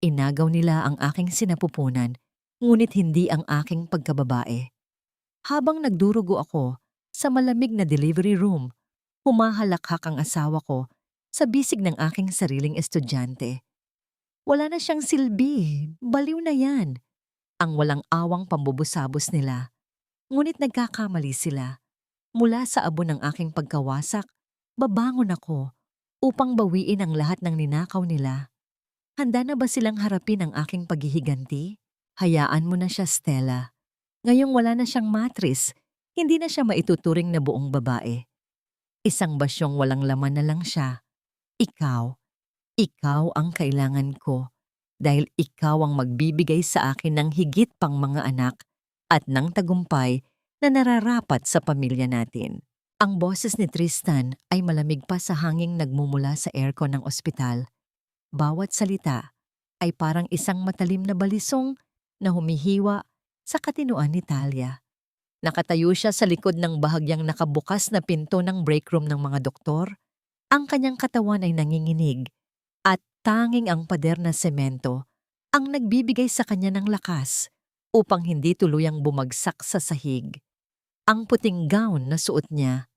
Inagaw nila ang aking sinapupunan, ngunit hindi ang aking pagkababae. Habang nagdurugo ako sa malamig na delivery room, humahalakhak ang asawa ko sa bisig ng aking sariling estudyante. Wala na siyang silbi, baliw na yan. Ang walang awang pambubusabos nila. Ngunit nagkakamali sila. Mula sa abo ng aking pagkawasak, babangon ako upang bawiin ang lahat ng ninakaw nila. Handa na ba silang harapin ang aking paghihiganti? Hayaan mo na siya, Stella. Ngayong wala na siyang matris, hindi na siya maituturing na buong babae. Isang basyong walang laman na lang siya. Ikaw ang kailangan ko dahil ikaw ang magbibigay sa akin ng higit pang mga anak at ng tagumpay na nararapat sa pamilya natin. Ang boses ni Tristan ay malamig pa sa hanging nagmumula sa aircon ng ospital. Bawat salita ay parang isang matalim na balisong na humihiwa sa katinuan ni Talia. Nakatayo siya sa likod ng bahagyang nakabukas na pinto ng break room ng mga doktor. Ang kanyang katawan ay nanginginig at tanging ang pader na semento ang nagbibigay sa kanya ng lakas upang hindi tuluyang bumagsak sa sahig. Ang puting gown na suot niya,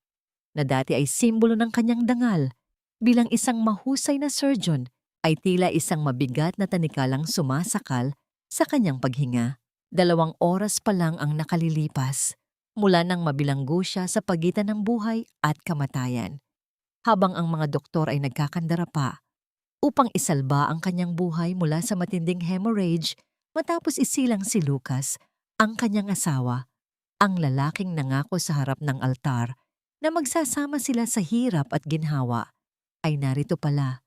na dati ay simbolo ng kanyang dangal bilang isang mahusay na surgeon, ay tila isang mabigat na tanikalang sumasakal sa kanyang paghinga. 2 oras pa lang ang nakalilipas mula nang mabilanggo siya sa pagitan ng buhay at kamatayan. Habang ang mga doktor ay nagkakandara pa upang isalba ang kanyang buhay mula sa matinding hemorrhage matapos isilang si Lucas, ang kanyang asawa, ang lalaking nangako sa harap ng altar na magsasama sila sa hirap at ginhawa, ay narito pala,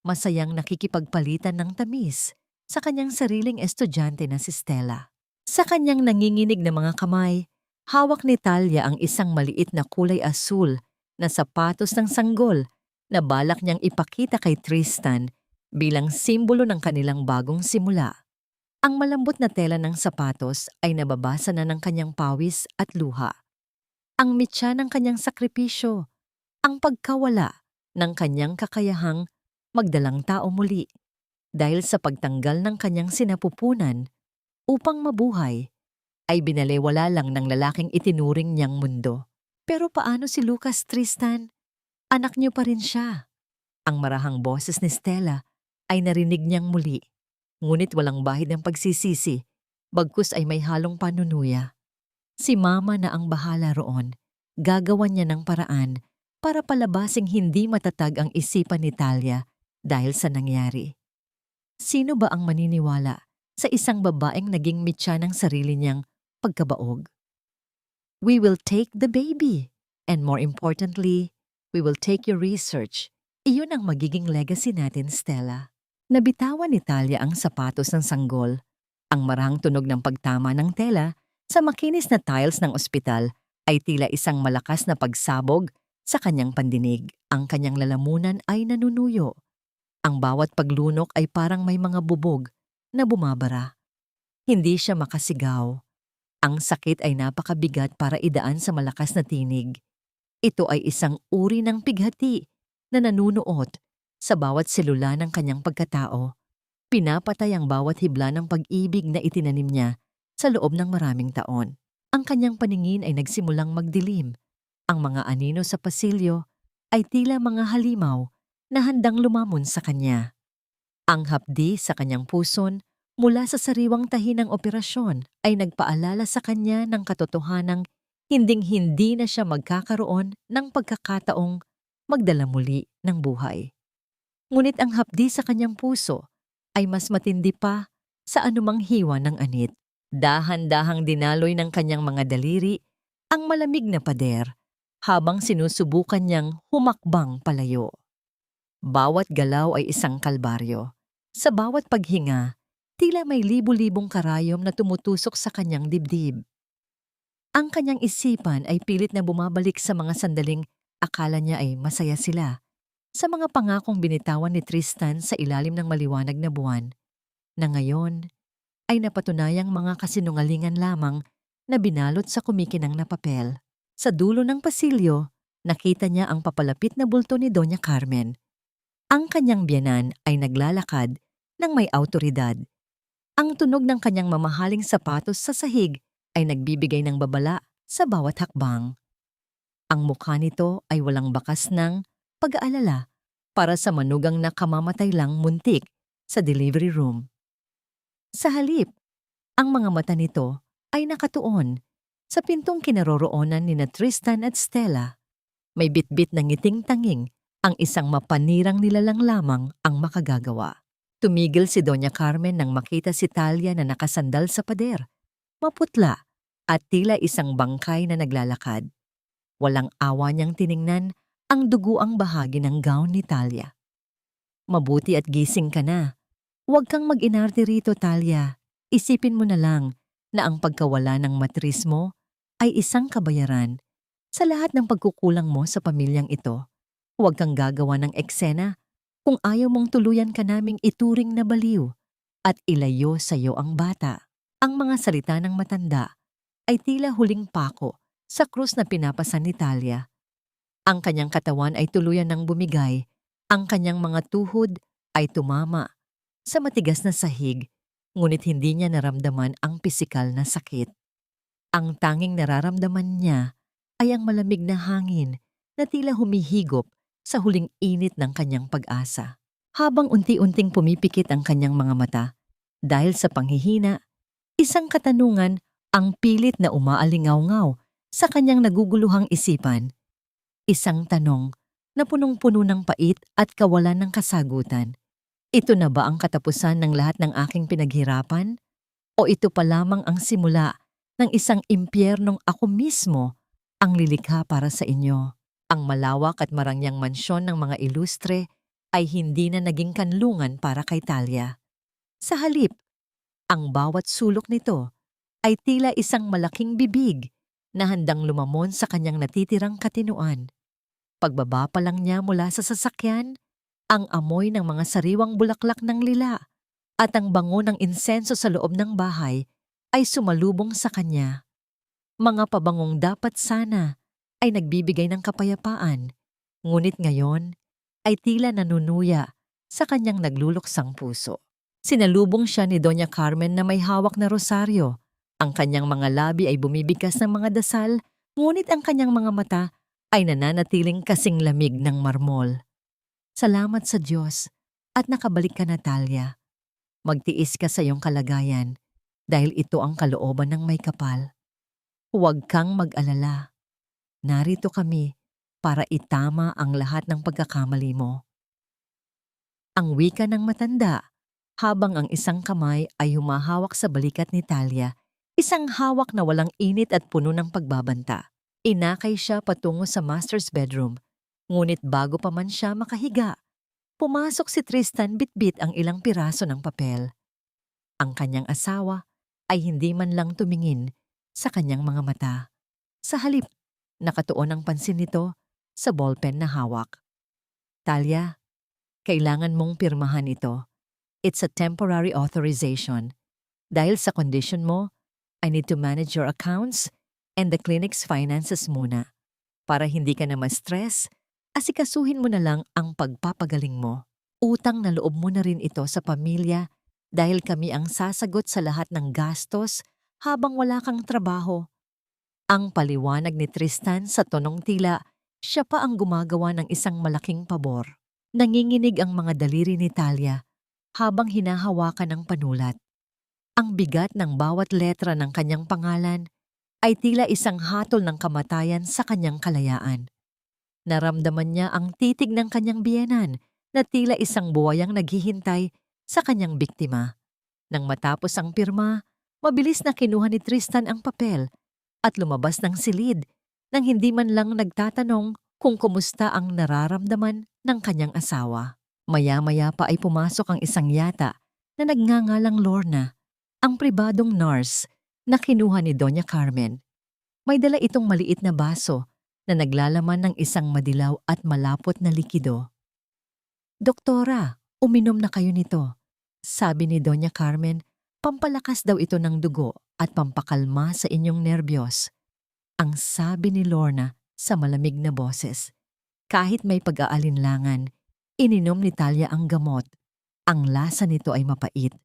masayang nakikipagpalitan ng tamis sa kanyang sariling estudyante na si Stella. Sa kanyang nanginginig na mga kamay, hawak ni Talia ang isang maliit na kulay asul na sapatos ng sanggol na balak niyang ipakita kay Tristan bilang simbolo ng kanilang bagong simula. Ang malambot na tela ng sapatos ay nababasa na ng kanyang pawis at luha. Ang mitya ng kanyang sakripisyo, ang pagkawala ng kanyang kakayahang magdalang tao muli dahil sa pagtanggal ng kanyang sinapupunan upang mabuhay, ay binalewala lang ng lalaking itinuring niyang mundo. Pero paano si Lucas, Tristan? Anak niyo pa rin siya. Ang marahang boses ni Stella ay narinig niyang muli, ngunit walang bahid ng pagsisisi, bagkus ay may halong panunuya. Si Mama na ang bahala roon, gagawan niya ng paraan para palabasing hindi matatag ang isipan ni Talia dahil sa nangyari. Sino ba ang maniniwala sa isang babaeng naging mitya ng sarili niyang pagkabaog? We will take the baby, and more importantly, we will take your research. Iyon ang magiging legacy natin, Stella. Nabitawan ni Talia ang sapatos ng sanggol. Ang marahang tunog ng pagtama ng tela sa makinis na tiles ng ospital ay tila isang malakas na pagsabog sa kanyang pandinig. Ang kanyang lalamunan ay nanunuyo. Ang bawat paglunok ay parang may mga bubog na bumabara. Hindi siya makasigaw. Ang sakit ay napakabigat para idaan sa malakas na tinig. Ito ay isang uri ng pighati na nanunuot sa bawat selula ng kanyang pagkatao. Pinapatay ang bawat hibla ng pag-ibig na itinanim niya sa loob ng maraming taon. Ang kanyang paningin ay nagsimulang magdilim. Ang mga anino sa pasilyo ay tila mga halimaw na handang lumamon sa kanya. Ang hapdi sa kanyang puson mula sa sariwang tahi ng operasyon ay nagpaalala sa kanya ng katotohanang hinding-hindi na siya magkakaroon ng pagkakataong magdala muli ng buhay. Ngunit ang hapdi sa kanyang puso ay mas matindi pa sa anumang hiwa ng anit. Dahan-dahang dinaloy ng kanyang mga daliri ang malamig na pader habang sinusubukan niyang humakbang palayo. Bawat galaw ay isang kalbaryo. Sa bawat paghinga, tila may libu-libong karayom na tumutusok sa kanyang dibdib. Ang kanyang isipan ay pilit na bumabalik sa mga sandaling akala niya ay masaya sila, sa mga pangakong binitawan ni Tristan sa ilalim ng maliwanag na buwan, na ngayon ay napatunayang mga kasinungalingan lamang na binalot sa kumikinang na papel. Sa dulo ng pasilyo, nakita niya ang papalapit na bulto ni Doña Carmen. Ang kanyang biyenan ay naglalakad ng may awtoridad. Ang tunog ng kanyang mamahaling sapatos sa sahig ay nagbibigay ng babala sa bawat hakbang. Ang mukha nito ay walang bakas ng pag-aalala para sa manugang na kamamatay lang muntik sa delivery room. Sa halip, ang mga mata nito ay nakatuon sa pintong kinaroroonan ni na Tristan at Stella. May bitbit na ngiting tanging ang isang mapanirang nilalang lamang ang makagagawa. Tumigil si Doña Carmen nang makita si Talia na nakasandal sa pader, maputla at tila isang bangkay na naglalakad. Walang awa niyang tiningnan ang duguang bahagi ng gown ni Talia. Mabuti at gising ka na. Huwag kang mag-inarte rito, Talia. Isipin mo na lang na ang pagkawala ng matris mo ay isang kabayaran sa lahat ng pagkukulang mo sa pamilyang ito. Huwag kang gagawa ng eksena kung ayaw mong tuluyan ka naming ituring na baliw at ilayo sa iyo ang bata. Ang mga salita ng matanda ay tila huling pako sa krus na pinapasan ni Talia. Ang kanyang katawan ay tuluyan ng bumigay, ang kanyang mga tuhod ay tumama sa matigas na sahig, ngunit hindi niya naramdaman ang pisikal na sakit. Ang tanging nararamdaman niya ay ang malamig na hangin na tila humihigop sa huling init ng kanyang pag-asa. Habang unti-unting pumipikit ang kanyang mga mata, dahil sa panghihina, isang katanungan ang pilit na umaalingaw-ngaw sa kanyang naguguluhang isipan. Isang tanong na punong-puno ng pait at kawalan ng kasagutan. Ito na ba ang katapusan ng lahat ng aking pinaghirapan? O ito pa lamang ang simula ng isang impyernong ako mismo ang lilikha para sa inyo? Ang malawak at marangyang mansyon ng mga ilustre ay hindi na naging kanlungan para kay Talia. Sa halip, ang bawat sulok nito ay tila isang malaking bibig na handang lumamon sa kanyang natitirang katinuan. Pagbaba pa lang niya mula sa sasakyan, ang amoy ng mga sariwang bulaklak ng lila at ang bango ng insenso sa loob ng bahay ay sumalubong sa kanya. Mga pabangong dapat sana ay nagbibigay ng kapayapaan, ngunit ngayon ay tila nanunuya sa kanyang nagluluksang puso. Sinalubong siya ni Doña Carmen na may hawak na rosaryo. Ang kanyang mga labi ay bumibigkas ng mga dasal, ngunit ang kanyang mga mata ay nananatiling kasing lamig ng marmol. Salamat sa Diyos at nakabalik ka na, Talia. Magtiis ka sa iyong kalagayan dahil ito ang kalooban ng may kapal. Huwag kang mag-alala. Narito kami para itama ang lahat ng pagkakamali mo. Ang wika ng matanda habang ang isang kamay ay humahawak sa balikat ni Talia, isang hawak na walang init at puno ng pagbabanta. Inakay siya patungo sa master's bedroom, ngunit bago pa man siya makahiga, pumasok si Tristan bitbit ang ilang piraso ng papel. Ang kanyang asawa ay hindi man lang tumingin sa kanyang mga mata. Sa halip, nakatuon ang pansin nito sa ballpen na hawak. Talia, kailangan mong pirmahan ito. It's a temporary authorization. Dahil sa condition mo, I need to manage your accounts and the clinic's finances muna. Para hindi ka na ma-stress, asikasuhin mo na lang ang pagpapagaling mo. Utang na loob mo na rin ito sa pamilya dahil kami ang sasagot sa lahat ng gastos habang wala kang trabaho. Ang paliwanag ni Tristan sa tonong tila, siya pa ang gumagawa ng isang malaking pabor. Nanginginig ang mga daliri ni Talia habang hinahawakan ng panulat. Ang bigat ng bawat letra ng kanyang pangalan ay tila isang hatol ng kamatayan sa kanyang kalayaan. Naramdaman niya ang titig ng kanyang biyenan na tila isang buwayang naghihintay sa kanyang biktima. Nang matapos ang pirma, mabilis na kinuha ni Tristan ang papel at lumabas ng silid nang hindi man lang nagtatanong kung kumusta ang nararamdaman ng kanyang asawa. Maya-maya pa ay pumasok ang isang yata na nagngangalang Lorna, ang pribadong nurse na kinuha ni Doña Carmen. May dala itong maliit na baso na naglalaman ng isang madilaw at malapot na likido. Doktora, uminom na kayo nito, sabi ni Doña Carmen. Pampalakas daw ito ng dugo at pampakalma sa inyong nerbiyos. Ang sabi ni Lorna sa malamig na boses. Kahit may pag-aalinlangan, ininom ni Talia ang gamot. Ang lasa nito ay mapait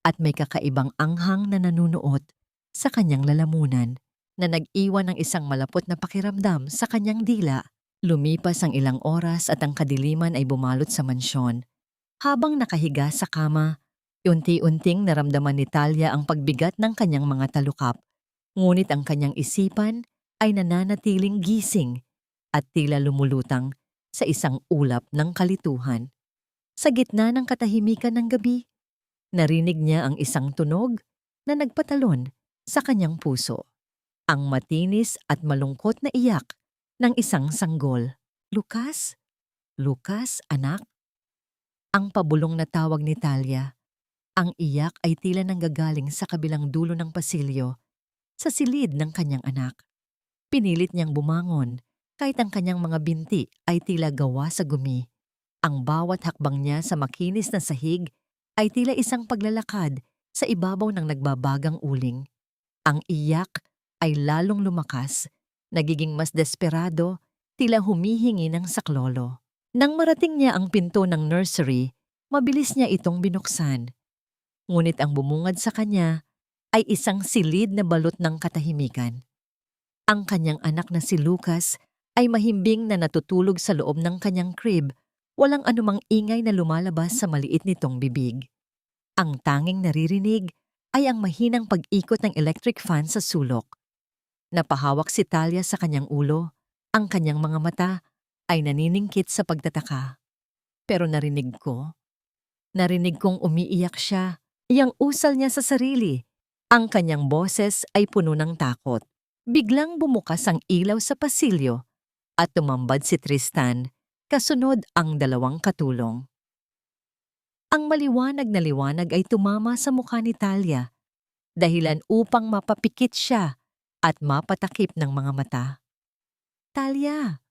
at may kakaibang anghang na nanunuot sa kanyang lalamunan na nag-iwan ng isang malapot na pakiramdam sa kanyang dila. Lumipas ang ilang oras at ang kadiliman ay bumalot sa mansyon. Habang nakahiga sa kama, unti-unting naramdaman ni Talia ang pagbigat ng kanyang mga talukap. Ngunit ang kanyang isipan ay nananatiling gising at tila lumulutang sa isang ulap ng kalituhan. Sa gitna ng katahimikan ng gabi, narinig niya ang isang tunog na nagpatalon sa kanyang puso. Ang matinis at malungkot na iyak ng isang sanggol. "Lucas? Lucas, anak?" Ang pabulong na tawag ni Talia. Ang iyak ay tila nanggagaling sa kabilang dulo ng pasilyo, sa silid ng kanyang anak. Pinilit niyang bumangon kahit ang kanyang mga binti ay tila gawa sa gumi. Ang bawat hakbang niya sa makinis na sahig ay tila isang paglalakad sa ibabaw ng nagbabagang uling. Ang iyak ay lalong lumakas, nagiging mas desperado, tila humihingi ng saklolo. Nang marating niya ang pinto ng nursery, mabilis niya itong binuksan. Ngunit ang bumungad sa kanya ay isang silid na balot ng katahimikan. Ang kanyang anak na si Lucas ay mahimbing na natutulog sa loob ng kanyang crib, walang anumang ingay na lumalabas sa maliit nitong bibig. Ang tanging naririnig ay ang mahinang pag-ikot ng electric fan sa sulok. Napahawak si Talia sa kanyang ulo, ang kanyang mga mata ay naniningkit sa pagtataka. Pero narinig kong umiiyak siya, iyang usal niya sa sarili. Ang kanyang boses ay puno ng takot. Biglang bumukas ang ilaw sa pasilyo at tumambad si Tristan, kasunod ang dalawang katulong. Ang maliwanag na liwanag ay tumama sa mukha ni Talia, dahilan upang mapapikit siya at mapatakip ng mga mata. "Talia,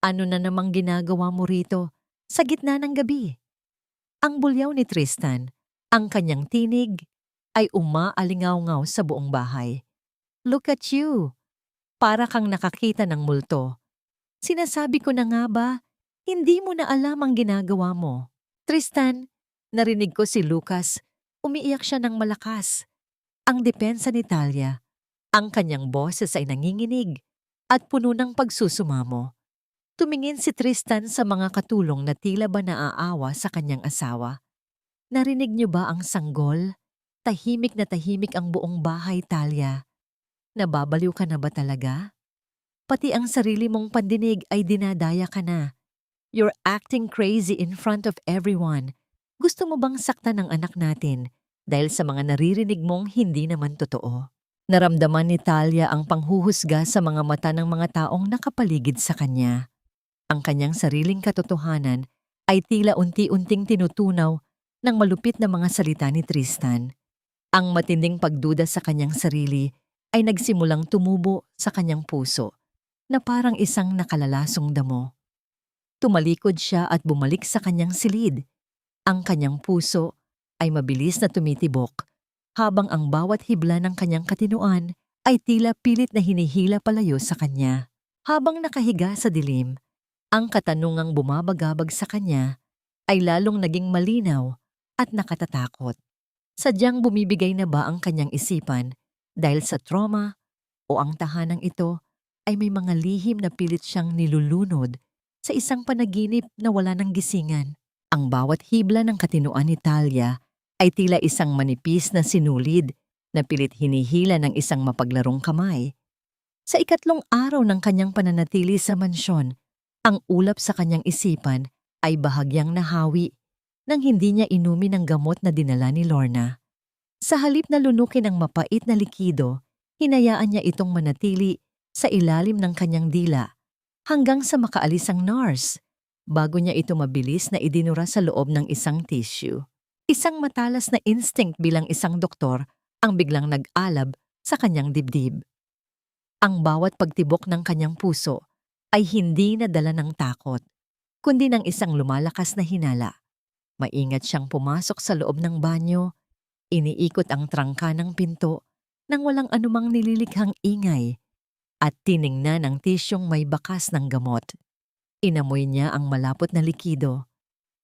ano na namang ginagawa mo rito sa gitna ng gabi?" Ang bulyaw ni Tristan, ang kanyang tinig, ay umaalingaw-ngaw sa buong bahay. "Look at you! Para kang nakakita ng multo. Sinasabi ko na nga ba, hindi mo na alam ang ginagawa mo." "Tristan," narinig ko si Lucas, umiiyak siya ng malakas. Ang depensa ni Talia, ang kanyang boses ay nanginginig at puno ng pagsusumamo. Tumingin si Tristan sa mga katulong na tila ba naaawa sa kanyang asawa. "Narinig niyo ba ang sanggol? Tahimik na tahimik ang buong bahay, Talia. Nababaliw ka na ba talaga? Pati ang sarili mong pandinig ay dinadaya ka na. You're acting crazy in front of everyone. Gusto mo bang saktan ng anak natin dahil sa mga naririnig mong hindi naman totoo?" Naramdaman ni Talia ang panghuhusga sa mga mata ng mga taong nakapaligid sa kanya. Ang kanyang sariling katotohanan ay tila unti-unting tinutunaw ng malupit na mga salita ni Tristan. Ang matinding pagduda sa kanyang sarili ay nagsimulang tumubo sa kanyang puso na parang isang nakalalasong damo. Tumalikod siya at bumalik sa kanyang silid. Ang kanyang puso ay mabilis na tumitibok habang ang bawat hibla ng kanyang katinuan ay tila pilit na hinihila palayo sa kanya. Habang nakahiga sa dilim, ang katanungang bumabagabag sa kanya ay lalong naging malinaw at nakatatakot. Sadyang bumibigay na ba ang kanyang isipan dahil sa trauma o ang tahanang ito ay may mga lihim na pilit siyang nilulunod sa isang panaginip na wala ng gisingan? Ang bawat hibla ng katinuan ni Talia ay tila isang manipis na sinulid na pilit hinihila ng isang mapaglarong kamay. Sa ikatlong araw ng kanyang pananatili sa mansyon, ang ulap sa kanyang isipan ay bahagyang nahawi nang hindi niya inumin ang gamot na dinala ni Lorna. Sa halip na lunukin ang mapait na likido, hinayaan niya itong manatili sa ilalim ng kanyang dila hanggang sa makaalis ang nurse, bago niya ito mabilis na idinura sa loob ng isang tissue. Isang matalas na instinct bilang isang doktor ang biglang nag-alab sa kanyang dibdib. Ang bawat pagtibok ng kanyang puso ay hindi nadala ng takot, kundi ng isang lumalakas na hinala. Maingat siyang pumasok sa loob ng banyo, iniikot ang trangka ng pinto nang walang anumang nililikhang ingay at tiningnan ang tisyong may bakas ng gamot. Inamoy niya ang malapot na likido.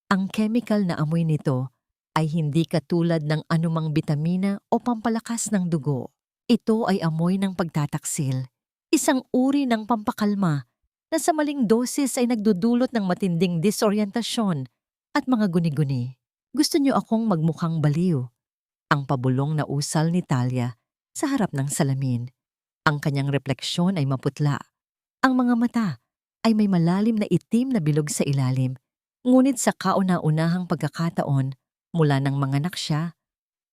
Ang chemical na amoy nito ay hindi katulad ng anumang bitamina o pampalakas ng dugo. Ito ay amoy ng pagtataksil, isang uri ng pampakalma na sa maling dosis ay nagdudulot ng matinding disorientasyon at mga guni-guni. Gusto niyo akong magmukhang baliw? Ang pabulong na usal ni Talia sa harap ng salamin. Ang kanyang refleksyon ay maputla. Ang mga mata ay may malalim na itim na bilog sa ilalim. Ngunit sa kauna-unahang pagkakataon mula nang manganak siya,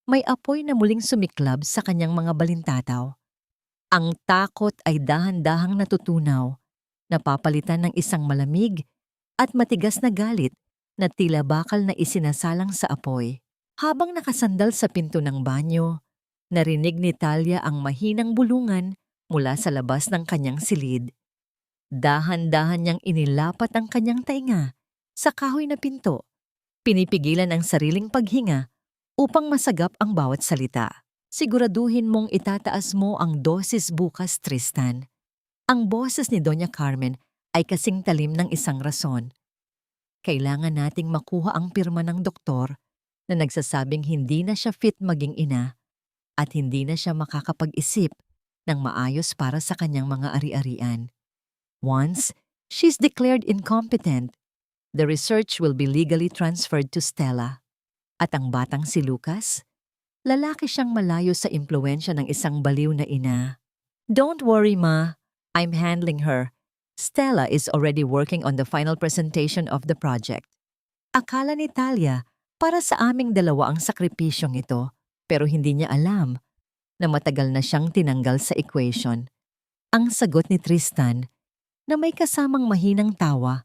may apoy na muling sumiklab sa kanyang mga balintataw. Ang takot ay dahan-dahang natutunaw, napapalitan ng isang malamig at matigas na galit na tila bakal na isinasalang sa apoy. Habang nakasandal sa pinto ng banyo, narinig ni Talia ang mahinang bulungan mula sa labas ng kanyang silid. Dahan-dahan niyang inilapat ang kanyang tainga sa kahoy na pinto, pinipigilan ang sariling paghinga upang masagap ang bawat salita. Siguraduhin mong itataas mo ang dosis bukas, Tristan. Ang boses ni Doña Carmen ay kasing talim ng isang rason. Kailangan nating makuha ang pirma ng doktor na nagsasabing hindi na siya fit maging ina at hindi na siya makakapag-isip ng maayos para sa kanyang mga ari-arian. Once she's declared incompetent, the research will be legally transferred to Stella. At ang batang si Lucas, lalaki siyang malayo sa impluwensya ng isang baliw na ina. Don't worry, Ma. I'm handling her. Stella is already working on the final presentation of the project. Akala ni Talia para sa aming dalawa ang sakripisyong ito, pero hindi niya alam na matagal na siyang tinanggal sa equation. Ang sagot ni Tristan na may kasamang mahinang tawa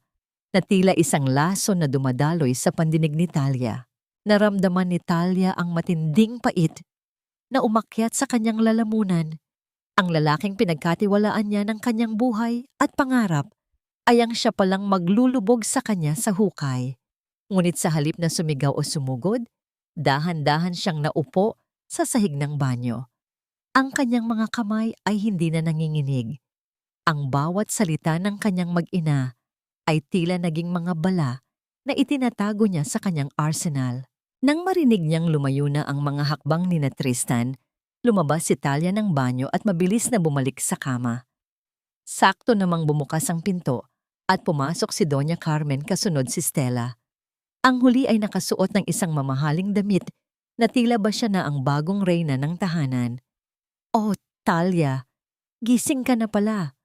na tila isang laso na dumadaloy sa pandinig ni Talia. Naramdaman ni Talia ang matinding pait na umakyat sa kanyang lalamunan. Ang lalaking pinagkatiwalaan niya ng kanyang buhay at pangarap ay ang siya palang maglulubog sa kanya sa hukay. Ngunit sa halip na sumigaw o sumugod, dahan-dahan siyang naupo sa sahig ng banyo. Ang kanyang mga kamay ay hindi na nanginginig. Ang bawat salita ng kanyang mag-ina ay tila naging mga bala na itinatago niya sa kanyang arsenal. Nang marinig niyang lumayo na ang mga hakbang ni Tristan, lumabas si Talia ng banyo at mabilis na bumalik sa kama. Sakto namang bumukas ang pinto at pumasok si Doña Carmen kasunod si Stella. Ang huli ay nakasuot ng isang mamahaling damit na tila ba siya na ang bagong reyna ng tahanan. Oh, Talia, gising ka na pala.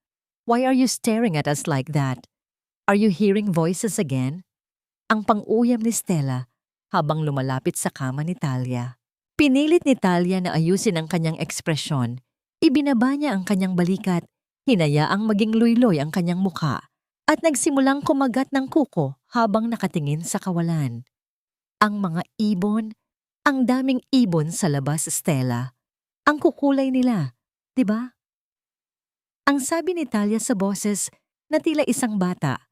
Why are you staring at us like that? Are you hearing voices again? Ang pang-uyam ni Stella habang lumalapit sa kama ni Talia. Pinilit ni Talia na ayusin ang kanyang ekspresyon. Ibinaba niya ang kanyang balikat, hinayaang maging luyloy ang kanyang mukha, at nagsimulang kumagat ng kuko habang nakatingin sa kawalan. Ang mga ibon, ang daming ibon sa labas, Stella. Ang kukulay nila, di ba? Ang sabi ni Talia sa boses na tila isang bata,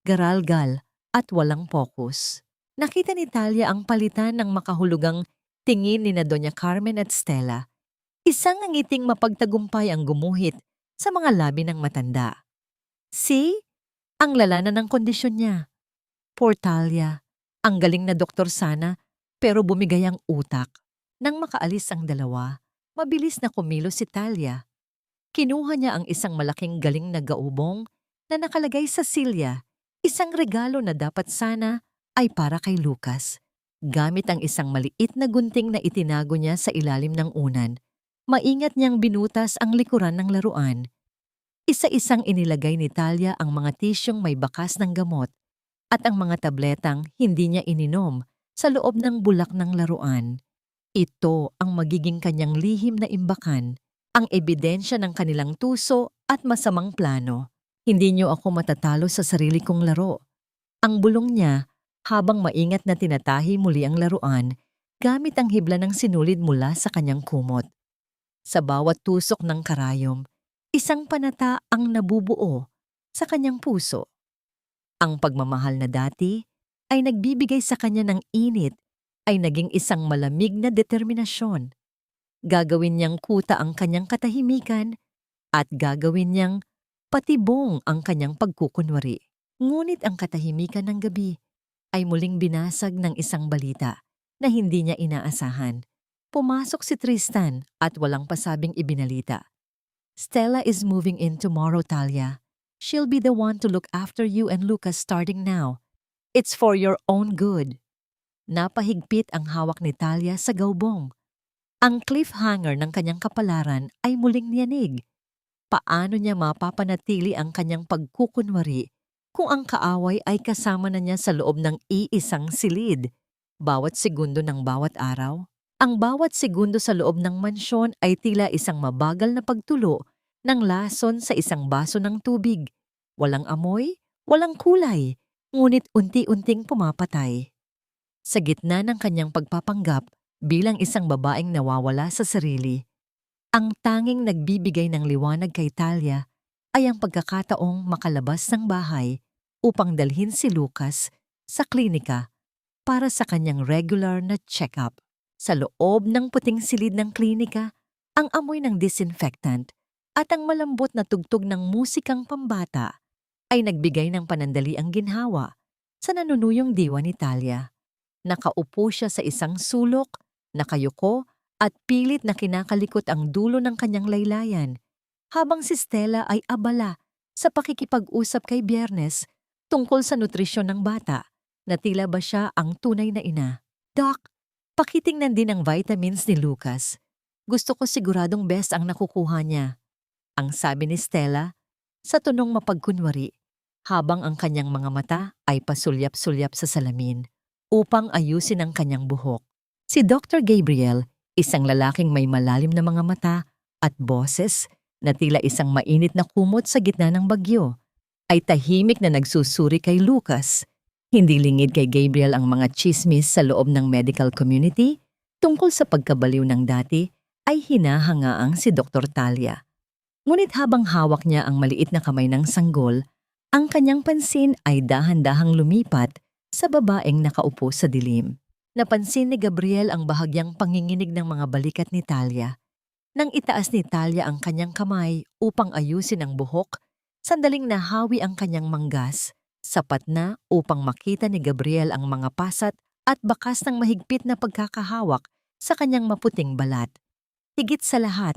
garalgal at walang pokus. Nakita ni Talia ang palitan ng makahulugang tingin ni na Doña Carmen at Stella. Isang ngiting mapagtagumpay ang gumuhit sa mga labi ng matanda. See? Ang lala na ng kondisyon niya. Poor Talia. Ang galing na doktor sana, pero bumigay ang utak. Nang makaalis ang dalawa, mabilis na kumilos si Talia. Kinuha niya ang isang malaking galing na gaubong na nakalagay sa silya, isang regalo na dapat sana ay para kay Lucas. Gamit ang isang maliit na gunting na itinago niya sa ilalim ng unan, maingat niyang binutas ang likuran ng laruan. Isa-isang inilagay ni Talia ang mga tisyong may bakas ng gamot at ang mga tabletang hindi niya ininom sa loob ng bulak ng laruan. Ito ang magiging kanyang lihim na imbakan, ang ebidensya ng kanilang tuso at masamang plano. Hindi niyo ako matatalo sa sarili kong laro. Ang bulong niya habang maingat na tinatahi muli ang laruan gamit ang hibla ng sinulid mula sa kanyang kumot. Sa bawat tusok ng karayom, isang panata ang nabubuo sa kanyang puso. Ang pagmamahal na dati ay nagbibigay sa kanya ng init ay naging isang malamig na determinasyon. Gagawin niyang kuta ang kanyang katahimikan at gagawin niyang patibong ang kanyang pagkukunwari. Ngunit ang katahimikan ng gabi ay muling binasag ng isang balita. na hindi niya inaasahan. Pumasok si Tristan at walang pasabing ibinalita. Stella is moving in tomorrow, Talia. She'll be the one to look after you and Lucas starting now. It's for your own good. Napahigpit ang hawak ni Talia sa gaubong. Ang cliffhanger ng kanyang kapalaran ay muling niyanig. Paano niya mapapanatili ang kanyang pagkukunwari kung ang kaaway ay kasama na niya sa loob ng iisang silid? Bawat segundo ng bawat araw, ang bawat segundo sa loob ng mansyon ay tila isang mabagal na pagtulo ng lason sa isang baso ng tubig. Walang amoy, walang kulay, ngunit unti-unting pumapatay. Sa gitna ng kanyang pagpapanggap bilang isang babaeng nawawala sa sarili, ang tanging nagbibigay ng liwanag kay Talia ay ang pagkakataong makalabas ng bahay upang dalhin si Lucas sa klinika para sa kanyang regular na check-up. Sa loob ng puting silid ng klinika, ang amoy ng disinfectant at ang malambot na tugtog ng musikang pambata ay nagbigay ng panandaliang ginhawa sa nanunuyong diwa ni Talia. Nakaupo siya sa isang sulok, nakayuko at pilit na kinakalikot ang dulo ng kanyang laylayan habang si Stella ay abala sa pakikipag-usap kay Biyernes tungkol sa nutrisyon ng bata na tila ba siya ang tunay na ina. Doc, pakitingnan din ang vitamins ni Lucas. Gusto ko siguradong best ang nakukuha niya. Ang sabi ni Stella sa tunong mapagkunwari habang ang kanyang mga mata ay pasulyap-sulyap sa salamin upang ayusin ang kanyang buhok. Si Dr. Gabriel, isang lalaking may malalim na mga mata at boses na tila isang mainit na kumot sa gitna ng bagyo, ay tahimik na nagsusuri kay Lucas. Hindi lingid kay Gabriel ang mga chismis sa loob ng medical community tungkol sa pagkabaliw ng dati ay hinahangaang si Dr. Talia. Ngunit habang hawak niya ang maliit na kamay ng sanggol, ang kanyang pansin ay dahan-dahang lumipat sa babaeng nakaupo sa dilim. Napansin ni Gabriel ang bahagyang panginginig ng mga balikat ni Talia. Nang itaas ni Talia ang kanyang kamay upang ayusin ang buhok, sandaling nahawi ang kanyang manggas. Sapat na upang makita ni Gabriel ang mga pasat at bakas ng mahigpit na pagkakahawak sa kanyang maputing balat. Higit sa lahat,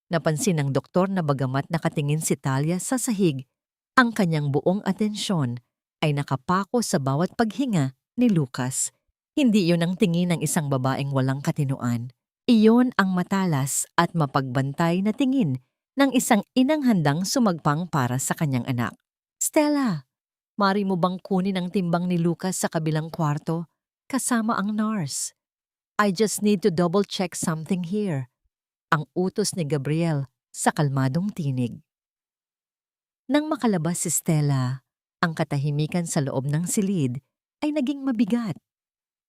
napansin ng doktor na bagamat nakatingin si Talia sa sahig, ang kanyang buong atensyon ay nakapako sa bawat paghinga ni Lucas. Hindi iyon ang tingin ng isang babaeng walang katinuan. Iyon ang matalas at mapagbantay na tingin ng isang inang handang sumagpang para sa kanyang anak. Stella, mari mo bang kunin ang timbang ni Lucas sa kabilang kwarto kasama ang nurse? I just need to double-check something here. Ang utos ni Gabriel sa kalmadong tinig. Nang makalabas si Stella, ang katahimikan sa loob ng silid ay naging mabigat.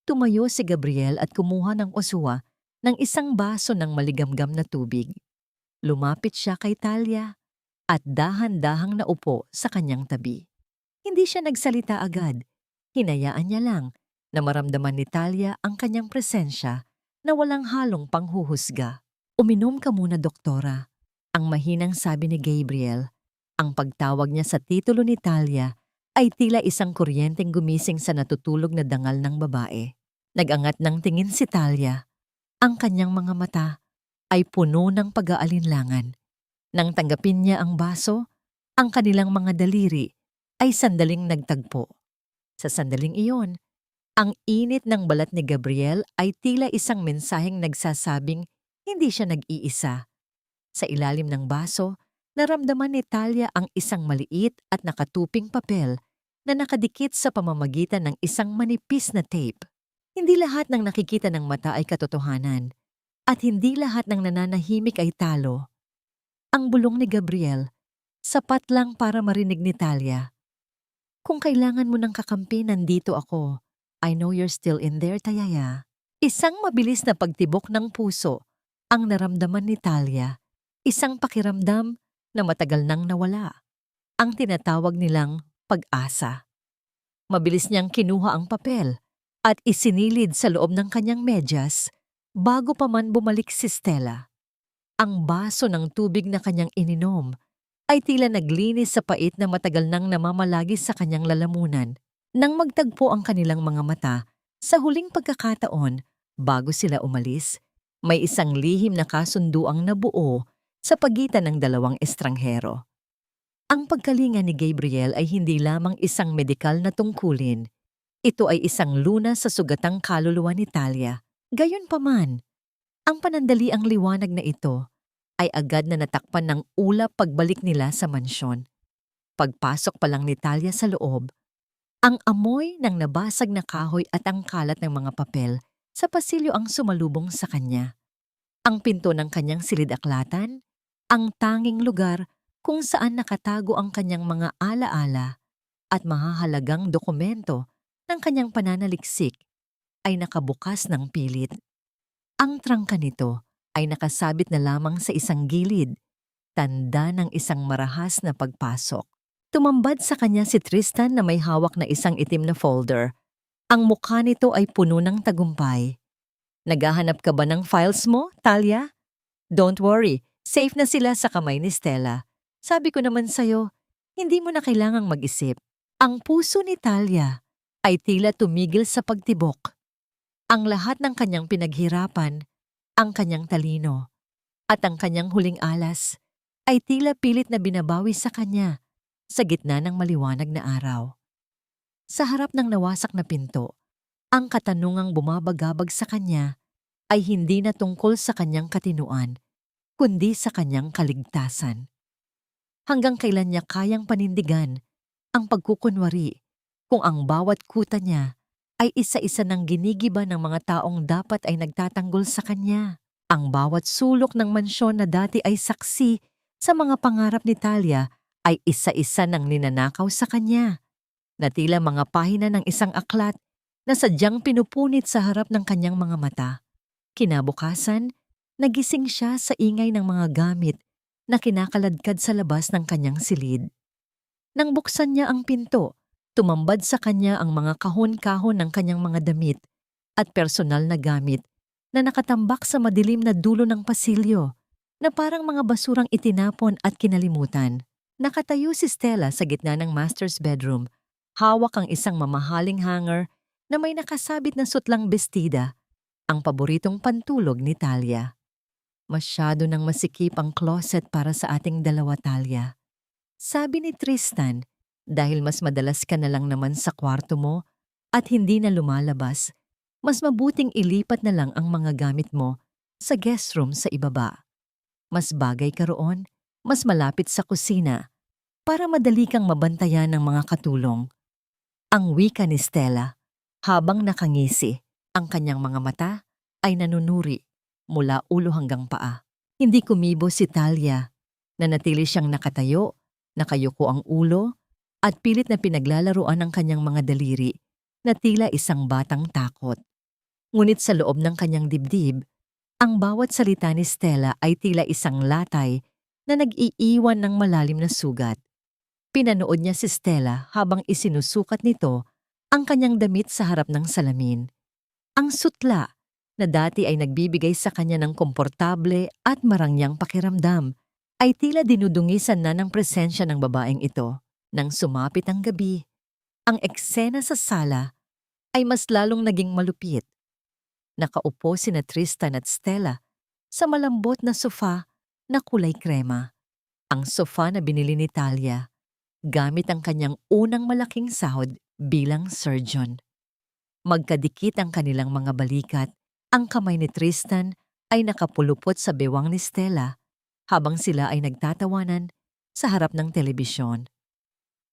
Tumayo si Gabriel at kumuha ng uswa ng isang baso ng maligamgam na tubig. Lumapit siya kay Talia at dahan-dahang naupo sa kanyang tabi. Hindi siya nagsalita agad. Hinayaan niya lang na maramdaman ni Talia ang kanyang presensya na walang halong panghuhusga. Uminom ka muna, doktora. Ang mahinang sabi ni Gabriel. Ang pagtawag niya sa titulo ni Talia ay tila isang kuryenteng gumising sa natutulog na dangal ng babae. Nagangat ng tingin si Talia. Ang kanyang mga mata ay puno ng pag-aalinlangan. Nang tanggapin niya ang baso, ang kanilang mga daliri ay sandaling nagtagpo. Sa sandaling iyon, ang init ng balat ni Gabriel ay tila isang mensaheng nagsasabing hindi siya nag-iisa. Sa ilalim ng baso, naramdaman ni Talia ang isang maliit at nakatuping papel na nakadikit sa pamamagitan ng isang manipis na tape. Hindi lahat ng nakikita ng mata ay katotohanan at hindi lahat ng nananahimik ay talo. Ang bulong ni Gabriel, sapat lang para marinig ni Talia. Kung kailangan mo ng kakampi, nandito ako. I know you're still in there, Tayaya. Isang mabilis na pagtibok ng puso ang naramdaman ni Talia. Isang pakiramdam na matagal nang nawala. Ang tinatawag nilang pag-asa. Mabilis niyang kinuha ang papel at isinilid sa loob ng kanyang medyas bago pa man bumalik si Stella. Ang baso ng tubig na kanyang ininom ay tila naglinis sa pait na matagal nang namamalagi sa kanyang lalamunan. Nang magtagpo ang kanilang mga mata, sa huling pagkakataon Bago sila umalis, may isang lihim na kasunduang nabuo sa pagitan ng dalawang estranghero. Ang pagkalinga ni Gabriel ay hindi lamang isang medikal na tungkulin. Ito ay isang lunas sa sugatang kaluluwa ni Talia. Gayunpaman, ang panandaliang liwanag na ito ay agad na natakpan ng ulap pagbalik nila sa mansyon. Pagpasok pa lang ni Talia sa loob, ang amoy ng nabasag na kahoy at ang kalat ng mga papel sa pasilyo ang sumalubong sa kanya. Ang pinto ng kanyang silid-aklatan, ang tanging lugar kung saan nakatago ang kanyang mga alaala at mahahalagang dokumento ng kanyang pananaliksik ay nakabukas ng pilit. Ang trangka nito ay nakasabit na lamang sa isang gilid, tanda ng isang marahas na pagpasok. Tumambad sa kanya si Tristan na may hawak na isang itim na folder. Ang mukha nito ay puno ng tagumpay. Naghahanap ka ba ng files mo, Talia? Don't worry, safe na sila sa kamay ni Stella. Sabi ko naman sa'yo, hindi mo na kailangang mag-isip. Ang puso ni Talia ay tila tumigil sa pagtibok. Ang lahat ng kanyang pinaghirapan, ang kanyang talino, at ang kanyang huling alas ay tila pilit na binabawi sa kanya sa gitna ng maliwanag na araw. Sa harap ng nawasak na pinto, ang katanungang bumabagabag sa kanya ay hindi na tungkol sa kanyang katinuan, kundi sa kanyang kaligtasan. Hanggang kailan niya kayang panindigan ang pagkukunwari kung ang bawat kuta niya ay isa-isa ng ginigiba ng mga taong dapat ay nagtatanggol sa kanya. Ang bawat sulok ng mansyon na dati ay saksi sa mga pangarap ni Talia ay isa-isa ng ninanakaw sa kanya, na tila mga pahina ng isang aklat na sadyang pinupunit sa harap ng kanyang mga mata. Kinabukasan, nagising siya sa ingay ng mga gamit na kinakaladkad sa labas ng kanyang silid. Nang buksan niya ang pinto, tumambad sa kanya ang mga kahon-kahon ng kanyang mga damit at personal na gamit na nakatambak sa madilim na dulo ng pasilyo na parang mga basurang itinapon at kinalimutan. Nakatayo si Stella sa gitna ng master's bedroom. Hawak ang isang mamahaling hanger na may nakasabit na sutlang bestida, ang paboritong pantulog ni Talia. Masyado nang masikip ang closet para sa ating dalawa, Talia. Sabi ni Tristan, dahil mas madalas ka na lang naman sa kwarto mo at hindi na lumalabas, mas mabuting ilipat na lang ang mga gamit mo sa guest room sa ibaba. Mas bagay ka roon, mas malapit sa kusina, para madali kang mabantayan ng mga katulong. Ang wika ni Stella, habang nakangisi, ang kanyang mga mata ay nanunuri mula ulo hanggang paa. Hindi kumibo si Talia, na natili siyang nakatayo, nakayuko ang ulo, at pilit na pinaglalaruan ang kanyang mga daliri na tila isang batang takot. Ngunit sa loob ng kanyang dibdib, ang bawat salita ni Stella ay tila isang latay na nag-iiwan ng malalim na sugat. Pinanood niya si Stella habang isinusukat nito ang kanyang damit sa harap ng salamin. Ang sutla na dati ay nagbibigay sa kanya ng komportable at marangyang pakiramdam ay tila dinudungisan na ng presensya ng babaeng ito. Nang sumapit ang gabi, ang eksena sa sala ay mas lalong naging malupit. Nakaupo sina Tristan at Stella sa malambot na sofa na kulay krema. Ang sofa na binili ni Talia gamit ang kanyang unang malaking sahod bilang surgeon. Magkadikit ang kanilang mga balikat. Ang kamay ni Tristan ay nakapulupot sa bewang ni Stella habang sila ay nagtatawanan sa harap ng telebisyon.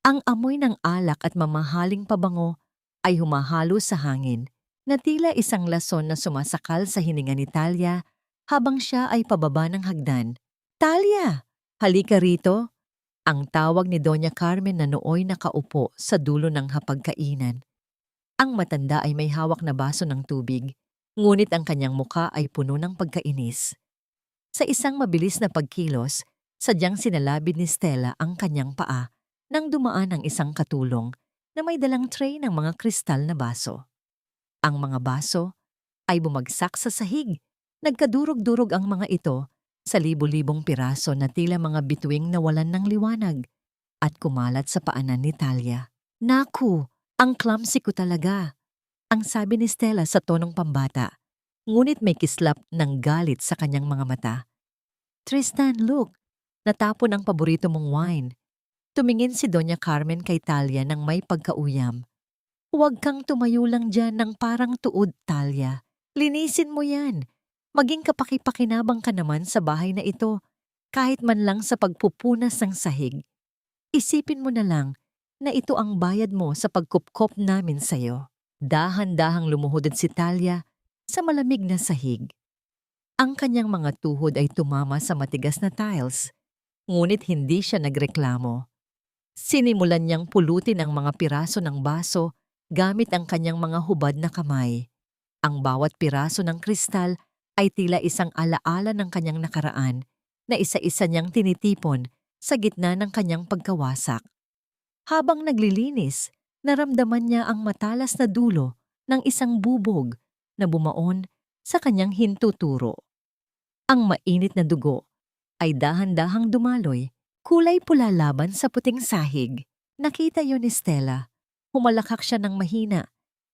Ang amoy ng alak at mamahaling pabango ay humahalo sa hangin na tila isang lason na sumasakal sa hininga ni Talia habang siya ay pababa ng hagdan. "Talia, halika rito!" Ang tawag ni Doña Carmen na nooy nakaupo sa dulo ng hapagkainan. Ang matanda ay may hawak na baso ng tubig, ngunit ang kanyang muka ay puno ng pagkainis. Sa isang mabilis na pagkilos, sadyang sinalabid ni Stella ang kanyang paa nang dumaan ang isang katulong na may dalang tray ng mga kristal na baso. Ang mga baso ay bumagsak sa sahig. Nagkadurog-durog ang mga ito sa libo-libong piraso na tila mga bituing nawalan ng liwanag at kumalat sa paanan ni Talia. "Naku, ang clumsy ko talaga," ang sabi ni Stella sa tonong pambata. ngunit may kislap ng galit sa kanyang mga mata. Tristan, look! Natapon ang paborito mong wine. Tumingin si Doña Carmen kay Talia ng may pagkauyam. Huwag kang tumayo lang dyan ng parang tuod, Talia. Linisin mo yan. Maging kapaki-pakinabang ka naman sa bahay na ito, kahit man lang sa pagpupunas ng sahig. Isipin mo na lang na ito ang bayad mo sa pagkupkop namin sa'yo. Dahan-dahang lumuhod si Talia sa malamig na sahig. Ang kanyang mga tuhod ay tumama sa matigas na tiles, ngunit hindi siya nagreklamo. Sinimulan niyang pulutin ang mga piraso ng baso gamit ang kanyang mga hubad na kamay. Ang bawat piraso ng kristal ay tila isang alaala ng kanyang nakaraan na isa-isa niyang tinitipon sa gitna ng kanyang pagkawasak. Habang naglilinis, naramdaman niya ang matalas na dulo ng isang bubog na bumaon sa kanyang hintuturo. Ang mainit na dugo ay dahan-dahang dumaloy, kulay pula laban sa puting sahig. Nakita yun ni Stella. Humalakak siya ng mahina,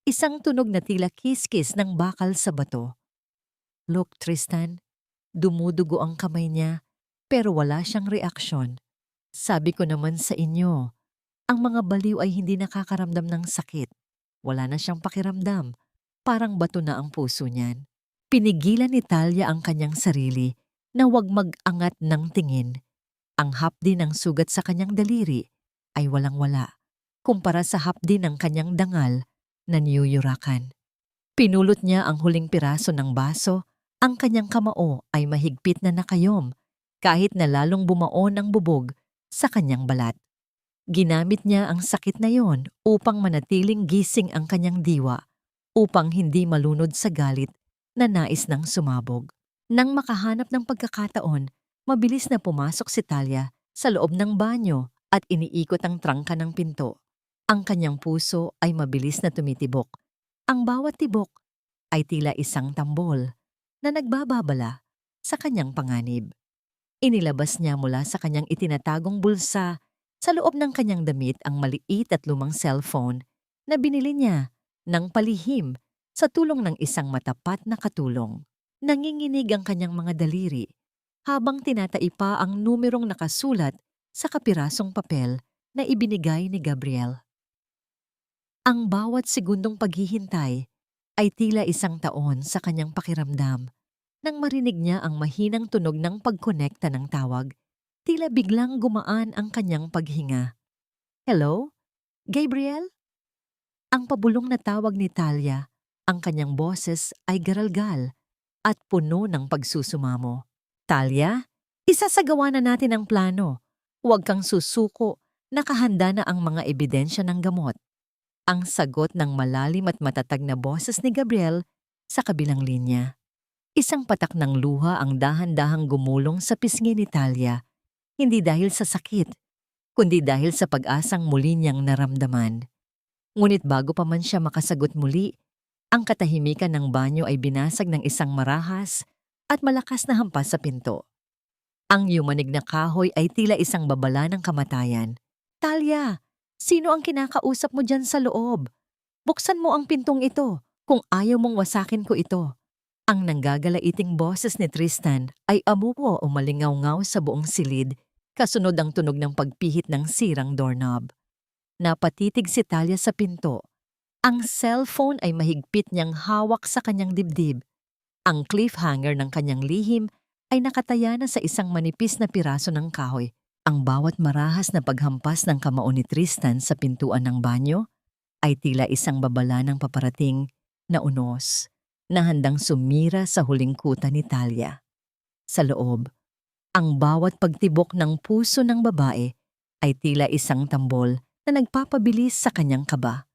isang tunog na tila kiskis ng bakal sa bato. Look, Tristan, dumudugo ang kamay niya pero wala siyang reaksyon. Sabi ko naman sa inyo, ang mga baliw ay hindi nakakaramdam ng sakit. Wala na siyang pakiramdam, parang bato na ang puso niyan. Pinigilan ni Talia ang kanyang sarili na huwag mag-angat ng tingin. Ang hapdi ng sugat sa kanyang daliri ay walang-wala kumpara sa hapdi ng kanyang dangal na niyuyurakan. Pinulot niya ang huling piraso ng baso, ang kanyang kamao ay mahigpit na nakayom kahit na lalong bumaon ang bubog sa kanyang balat. Ginamit niya ang sakit na yon upang manatiling gising ang kanyang diwa, upang hindi malunod sa galit na nais ng sumabog. Nang makahanap ng pagkakataon, mabilis na pumasok si Talia sa loob ng banyo at iniikot ang trangka ng pinto. Ang kanyang puso ay mabilis na tumitibok. Ang bawat tibok ay tila isang tambol na nagbababala sa kanyang panganib. Inilabas niya mula sa kanyang itinatagong bulsa sa loob ng kanyang damit ang maliit at lumang cellphone na binili niya ng palihim sa tulong ng isang matapat na katulong. Nanginginig ang kanyang mga daliri habang tinataipa ang numerong nakasulat sa kapirasong papel na ibinigay ni Gabriel. Ang bawat segundong paghihintay ay tila isang taon sa kanyang pakiramdam. Nang marinig niya ang mahinang tunog ng pagkonekta ng tawag, tila biglang gumaan ang kanyang paghinga. Hello? Gabriel? Ang pabulong na tawag ni Talia, ang kanyang boses ay garalgal at puno ng pagsusumamo. Talia, isasagawa na natin ang plano. Huwag kang susuko, nakahanda na ang mga ebidensya ng gamot. Ang sagot ng malalim at matatag na boses ni Gabriel sa kabilang linya. Isang patak ng luha ang dahan-dahang gumulong sa pisngi ni Talia, hindi dahil sa sakit, kundi dahil sa pag-asang muli niyang naramdaman. Ngunit bago pa man siya makasagot muli, ang katahimikan ng banyo ay binasag ng isang marahas at malakas na hampas sa pinto. Ang yumanig na kahoy ay tila isang babala ng kamatayan. Talia! Sino ang kinakausap mo dyan sa loob? Buksan mo ang pintong ito kung ayaw mong wasakin ko ito. Ang nanggagalaiting boses ni Tristan ay amupo o malingaw-ngaw sa buong silid, kasunod ang tunog ng pagpihit ng sirang doorknob. Napatitig si Talia sa pinto. Ang cellphone ay mahigpit niyang hawak sa kanyang dibdib. Ang cliffhanger ng kanyang lihim ay nakataya na sa isang manipis na piraso ng kahoy. Ang bawat marahas na paghampas ng kamao ni Tristan sa pintuan ng banyo ay tila isang babala ng paparating na unos na handang sumira sa huling kuta ni Talia. Sa loob, ang bawat pagtibok ng puso ng babae ay tila isang tambol na nagpapabilis sa kanyang kaba.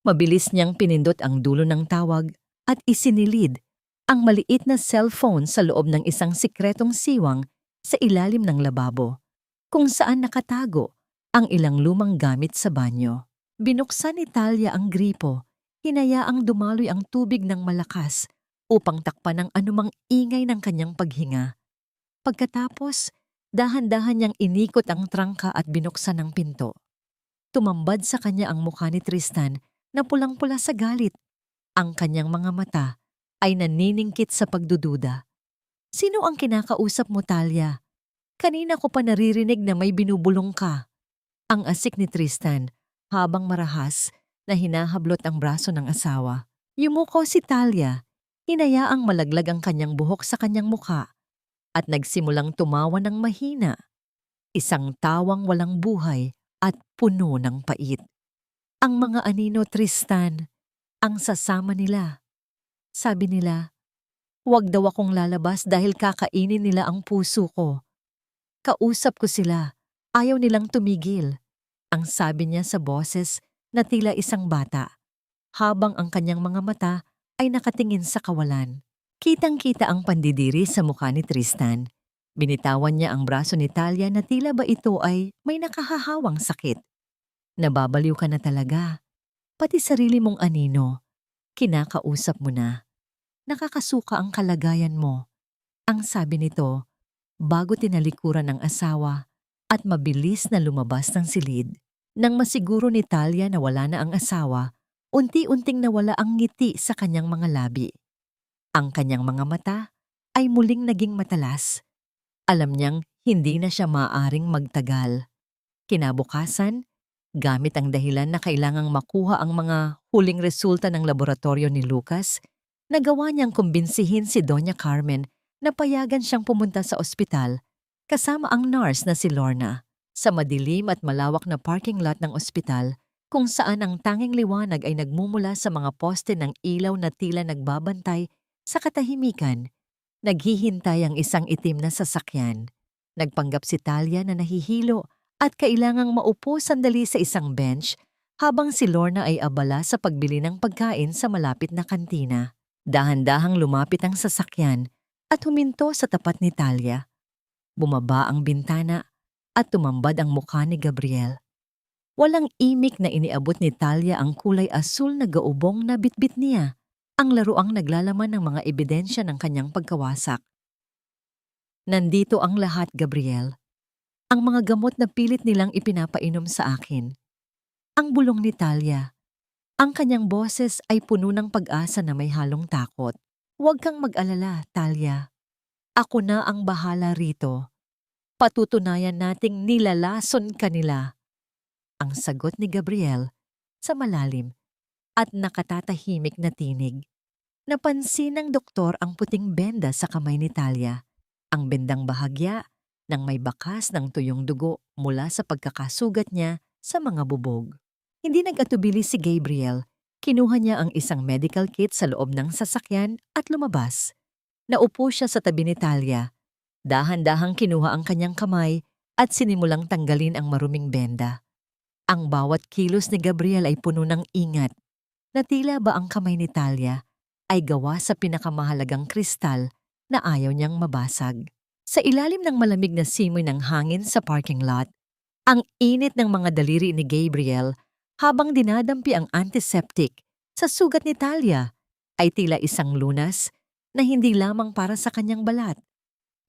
Mabilis niyang pinindot ang dulo ng tawag at isinilid ang maliit na cellphone sa loob ng isang sikretong siwang sa ilalim ng lababo, kung saan nakatago ang ilang lumang gamit sa banyo. Binuksan ni Talia ang gripo, hinayaang dumaloy ang tubig ng malakas upang takpan ang anumang ingay ng kanyang paghinga. Pagkatapos, dahan-dahan niyang inikot ang trangka at binuksan ang pinto. Tumambad sa kanya ang mukha ni Tristan na pulang-pula sa galit. Ang kanyang mga mata ay naniningkit sa pagdududa. Sino ang kinakausap mo, Talia? Kanina ko pa naririnig na may binubulong ka. Ang asik ni Tristan habang marahas na hinahablot ang braso ng asawa. Yumuko si Talia, hinayaang malaglag ang kanyang buhok sa kanyang mukha at nagsimulang tumawa ng mahina. Isang tawang walang buhay at puno ng pait. Ang mga anino, Tristan, ang sasama nila. Sabi nila, huwag daw akong lalabas dahil kakainin nila ang puso ko. Kausap ko sila, ayaw nilang tumigil. Ang sabi niya sa boses na tila isang bata, habang ang kanyang mga mata ay nakatingin sa kawalan. Kitang-kita ang pandidiri sa mukha ni Tristan. Binitawan niya ang braso ni Talia na tila ba ito ay may nakahahawang sakit. Nababaliw ka na talaga. Pati sarili mong anino, kinakausap mo na. Nakakasuka ang kalagayan mo. Ang sabi nito, bago tinalikuran ng asawa at mabilis na lumabas ng silid. Nang masiguro ni Talia na wala na ang asawa, unti-unting nawala ang ngiti sa kanyang mga labi. Ang kanyang mga mata ay muling naging matalas. Alam niyang hindi na siya maaaring magtagal. Kinabukasan, gamit ang dahilan na kailangang makuha ang mga huling resulta ng laboratorio ni Lucas, nagawa niyang kumbinsihin si Doña Carmen na payagan siyang pumunta sa ospital kasama ang nurse na si Lorna sa madilim at malawak na parking lot ng ospital kung saan ang tanging liwanag ay nagmumula sa mga poste ng ilaw na tila nagbabantay sa katahimikan. Naghihintay ang isang itim na sasakyan. Nagpanggap si Talia na nahihilo at kailangang maupo sandali sa isang bench habang si Lorna ay abala sa pagbili ng pagkain sa malapit na kantina. Dahan-dahang lumapit ang sasakyan at huminto sa tapat ni Talia. Bumaba ang bintana at tumambad ang mukha ni Gabriel. Walang imik na iniabot ni Talia ang kulay asul na gaubong na bitbit niya, ang laruang naglalaman ng mga ebidensya ng kanyang pagkawasak. Nandito ang lahat, Gabriel. Ang mga gamot na pilit nilang ipinapainom sa akin. Ang bulong ni Talia. Ang kanyang boses ay puno ng pag-asa na may halong takot. Huwag kang mag-alala, Talia. Ako na ang bahala rito. Patutunayan nating nilalason kanila. Ang sagot ni Gabriel sa malalim at nakatatahimik na tinig. Napansin ng doktor ang puting benda sa kamay ni Talia, ang bendang bahagya ng may bakas ng tuyong dugo mula sa pagkakasugat niya sa mga bubog. Hindi nag-atubili si Gabriel. Kinuha niya ang isang medical kit sa loob ng sasakyan at lumabas. Naupo siya sa tabi ni Talia. Dahan-dahang kinuha ang kanyang kamay at sinimulang tanggalin ang maruming benda. Ang bawat kilos ni Gabriel ay puno ng ingat, na tila ba ang kamay ni Talia ay gawa sa pinakamahalagang kristal na ayaw niyang mabasag. Sa ilalim ng malamig na simoy ng hangin sa parking lot, ang init ng mga daliri ni Gabriel habang dinadampi ang antiseptic sa sugat ni Talia ay tila isang lunas na hindi lamang para sa kanyang balat,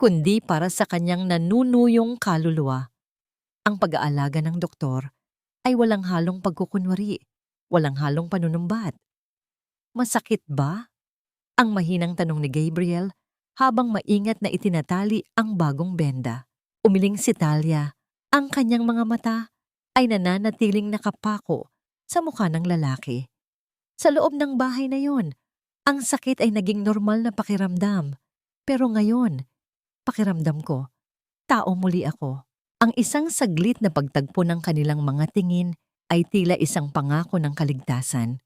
kundi para sa kanyang nanunuyong kaluluwa. Ang pag-aalaga ng doktor ay walang halong pagkukunwari, walang halong panunumbat. Masakit ba? Ang mahinang tanong ni Gabriel habang maingat na itinatali ang bagong benda. Umiling si Talia. Ang kanyang mga mata ay nananatiling nakapako sa mukha ng lalaki. Sa loob ng bahay na yon, ang sakit ay naging normal na pakiramdam. Pero ngayon, pakiramdam ko, tao muli ako. Ang isang saglit na pagtagpo ng kanilang mga tingin ay tila isang pangako ng kaligtasan.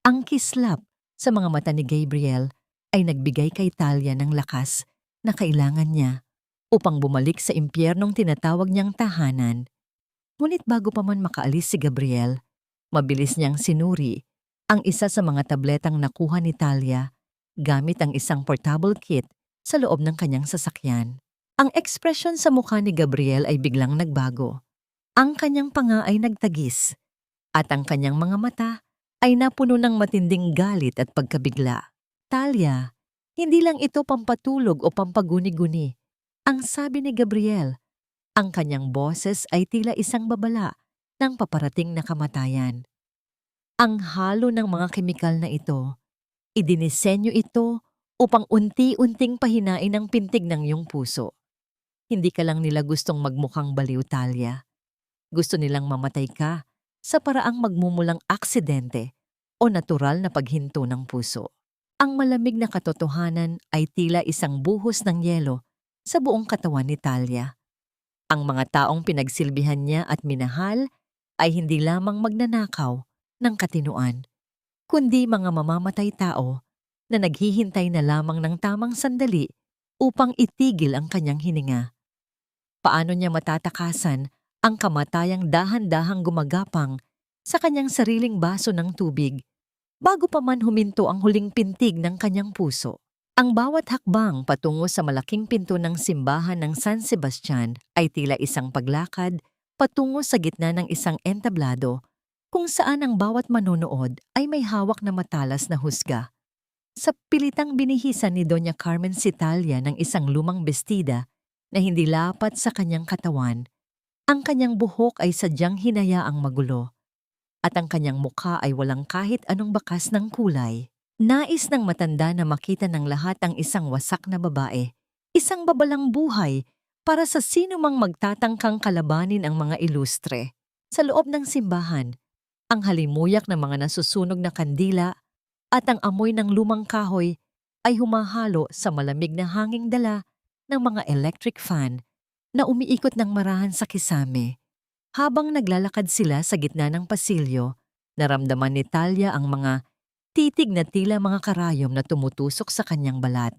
Ang kislap sa mga mata ni Gabriel ay nagbigay kay Talia ng lakas na kailangan niya upang bumalik sa impyernong tinatawag niyang tahanan. Ngunit bago pa man makaalis si Gabriel, mabilis niyang sinuri ang isa sa mga tabletang nakuha ni Talia gamit ang isang portable kit sa loob ng kanyang sasakyan. Ang ekspresyon sa mukha ni Gabriel ay biglang nagbago. Ang kanyang panga ay nagtagis at ang kanyang mga mata ay napuno ng matinding galit at pagkabigla. Talia, hindi lang ito pampatulog o pampaguni-guni. Ang sabi ni Gabriel, ang kanyang boses ay tila isang babala ng paparating na kamatayan. Ang halo ng mga kemikal na ito Idinisenyo ito upang unti-unting pahinain ang pintig ng iyong puso. Hindi ka lang nila gustong magmukhang baliw, Talia. Gusto nilang mamatay ka sa paraang magmumulang aksidente o natural na paghinto ng puso. Ang malamig na katotohanan ay tila isang buhos ng yelo sa buong katawan ni Talia. Ang mga taong pinagsilbihan niya at minahal ay hindi lamang magnanakaw ng katinuan, kundi mga mamamatay tao na naghihintay na lamang ng tamang sandali upang itigil ang kanyang hininga. Paano niya matatakasan ang kamatayang dahan-dahang gumagapang sa kanyang sariling baso ng tubig bago pa man huminto ang huling pintig ng kanyang puso? Ang bawat hakbang patungo sa malaking pinto ng simbahan ng San Sebastian ay tila isang paglakad patungo sa gitna ng isang entablado kung saan ang bawat manonood ay may hawak na matalas na husga. Sa pilitang binihisan ni Doña Carmen si Talia ng isang lumang bestida na hindi lapat sa kanyang katawan, ang kanyang buhok ay sadyang hinayaang magulo at ang kanyang mukha ay walang kahit anong bakas ng kulay. Nais ng matanda na makita ng lahat ang isang wasak na babae, isang babalang buhay para sa sino mang magtatangkang kalabanin ang mga ilustre. Sa loob ng simbahan, ang halimuyak ng mga nasusunog na kandila at ang amoy ng lumang kahoy ay humahalo sa malamig na hanging dala ng mga electric fan na umiikot ng marahan sa kisame. Habang naglalakad sila sa gitna ng pasilyo, naramdaman ni Talia ang mga titig na tila mga karayom na tumutusok sa kanyang balat.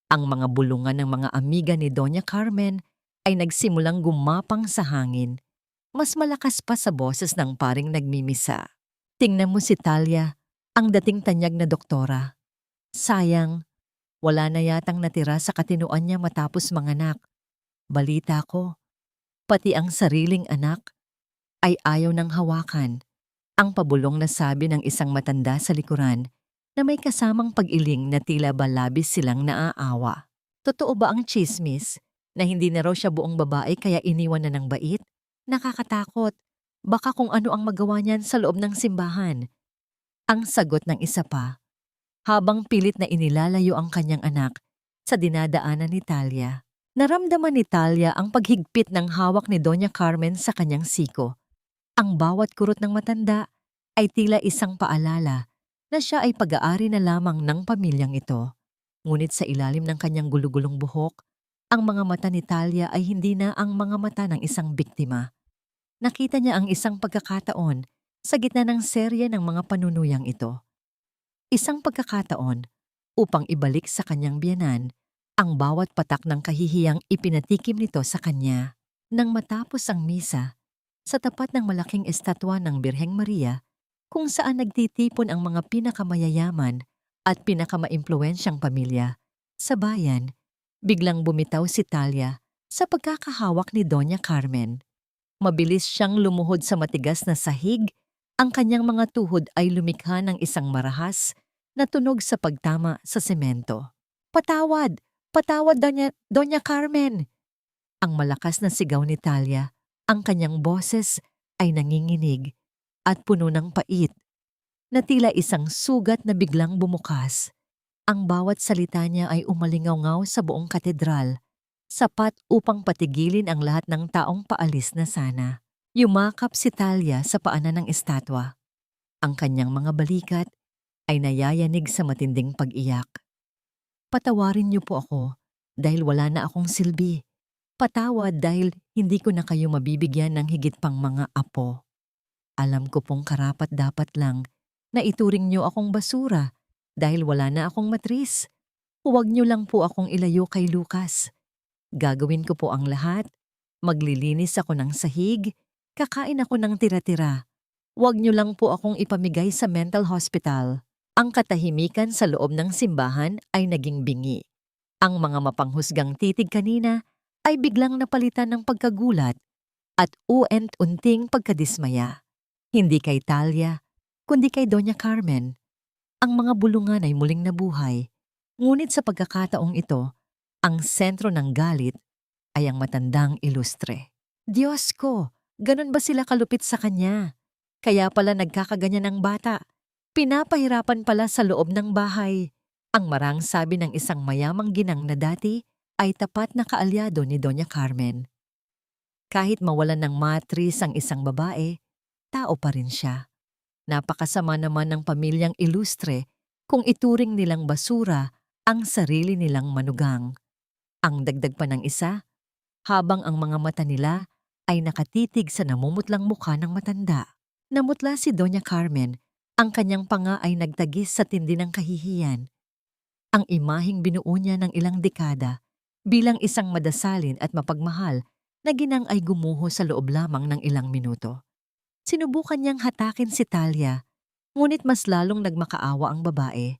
Ang mga bulungan ng mga amiga ni Doña Carmen ay nagsimulang gumapang sa hangin, mas malakas pa sa boses ng paring nagmimisa. Tingnan mo si Talia, ang dating tanyag na doktora. Sayang, wala na yatang natira sa katinuan niya matapos manganak. Balita ko, pati ang sariling anak ay ayaw ng hawakan. Ang pabulong na sabi ng isang matanda sa likuran na may kasamang pag-iling na tila ba labis silang naaawa. Totoo ba ang chismis na hindi na raw siya buong babae kaya iniwan na ng bait? Nakakatakot. Baka kung ano ang magawa niyan sa loob ng simbahan. Ang sagot ng isa pa, habang pilit na inilalayo ang kanyang anak sa dinadaanan ni Talia. Naramdaman ni Talia ang paghigpit ng hawak ni Doña Carmen sa kanyang siko. Ang bawat kurot ng matanda ay tila isang paalala na siya ay pag-aari na lamang ng pamilyang ito. Ngunit sa ilalim ng kanyang gulugulong buhok, ang mga mata ni Talia ay hindi na ang mga mata ng isang biktima. Nakita niya ang isang pagkakataon sa gitna ng serye ng mga panunuyang ito. Isang pagkakataon upang ibalik sa kanyang biyenan ang bawat patak ng kahihiyang ipinatikim nito sa kanya. Nang matapos ang misa, sa tapat ng malaking estatwa ng Birheng Maria, kung saan nagtitipon ang mga pinakamayayaman at pinakamaimpluwensyang pamilya sa bayan, biglang bumitaw si Talia sa pagkakahawak ni Doña Carmen. Mabilis siyang lumuhod sa matigas na sahig, ang kanyang mga tuhod ay lumikha ng isang marahas na tunog sa pagtama sa semento. "Patawad! Patawad, Doña Carmen!" Ang malakas na sigaw ni Talia. Ang kanyang boses ay nanginginig at puno ng pait, na tila isang sugat na biglang bumukas. Ang bawat salita niya ay umalingaw-ngaw sa buong katedral, sapat upang patigilin ang lahat ng taong paalis na sana. Yumakap si Talia sa paanan ng estatwa. Ang kanyang mga balikat ay nayayanig sa matinding pag-iyak. "Patawarin niyo po ako dahil wala na akong silbi. Patawad dahil hindi ko na kayo mabibigyan ng higit pang mga apo. Alam ko pong karapat-dapat lang na ituring niyo akong basura dahil wala na akong matris. Huwag niyo lang po akong ilayo kay Lucas. Gagawin ko po ang lahat. Maglilinis ako ng sahig, kakain ako ng tira-tira. Huwag niyo lang po akong ipamigay sa mental hospital." Ang katahimikan sa loob ng simbahan ay naging bingi. Ang mga mapanghusgang titig kanina ay biglang napalitan ng pagkagulat at unting pagkadismaya. Hindi kay Talia, kundi kay Doña Carmen. Ang mga bulungan ay muling nabuhay, ngunit sa pagkakataong ito, ang sentro ng galit ay ang matandang ilustre. "Diyos ko, ganun ba sila kalupit sa kanya? Kaya pala nagkakaganyan ang bata. Pinapahirapan pala sa loob ng bahay. Ang marang sabi ng isang mayamang ginang na dati ay tapat na kaalyado ni Doña Carmen. Kahit mawalan ng matris ang isang babae, tao pa rin siya. Napakasama naman ng pamilyang ilustre kung ituring nilang basura ang sarili nilang manugang. Ang dagdag pa ng isa, habang ang mga mata nila ay nakatitig sa namumutlang mukha ng matanda. Namutla si Doña Carmen, ang kanyang panga ay nagtagis sa tindi ng kahihiyan. Ang imaheng binuo niya ng ilang dekada bilang isang madasalin at mapagmahal na ginang ay gumuho sa loob lamang ng ilang minuto. Sinubukan niyang hatakin si Talia, ngunit mas lalong nagmakaawa ang babae,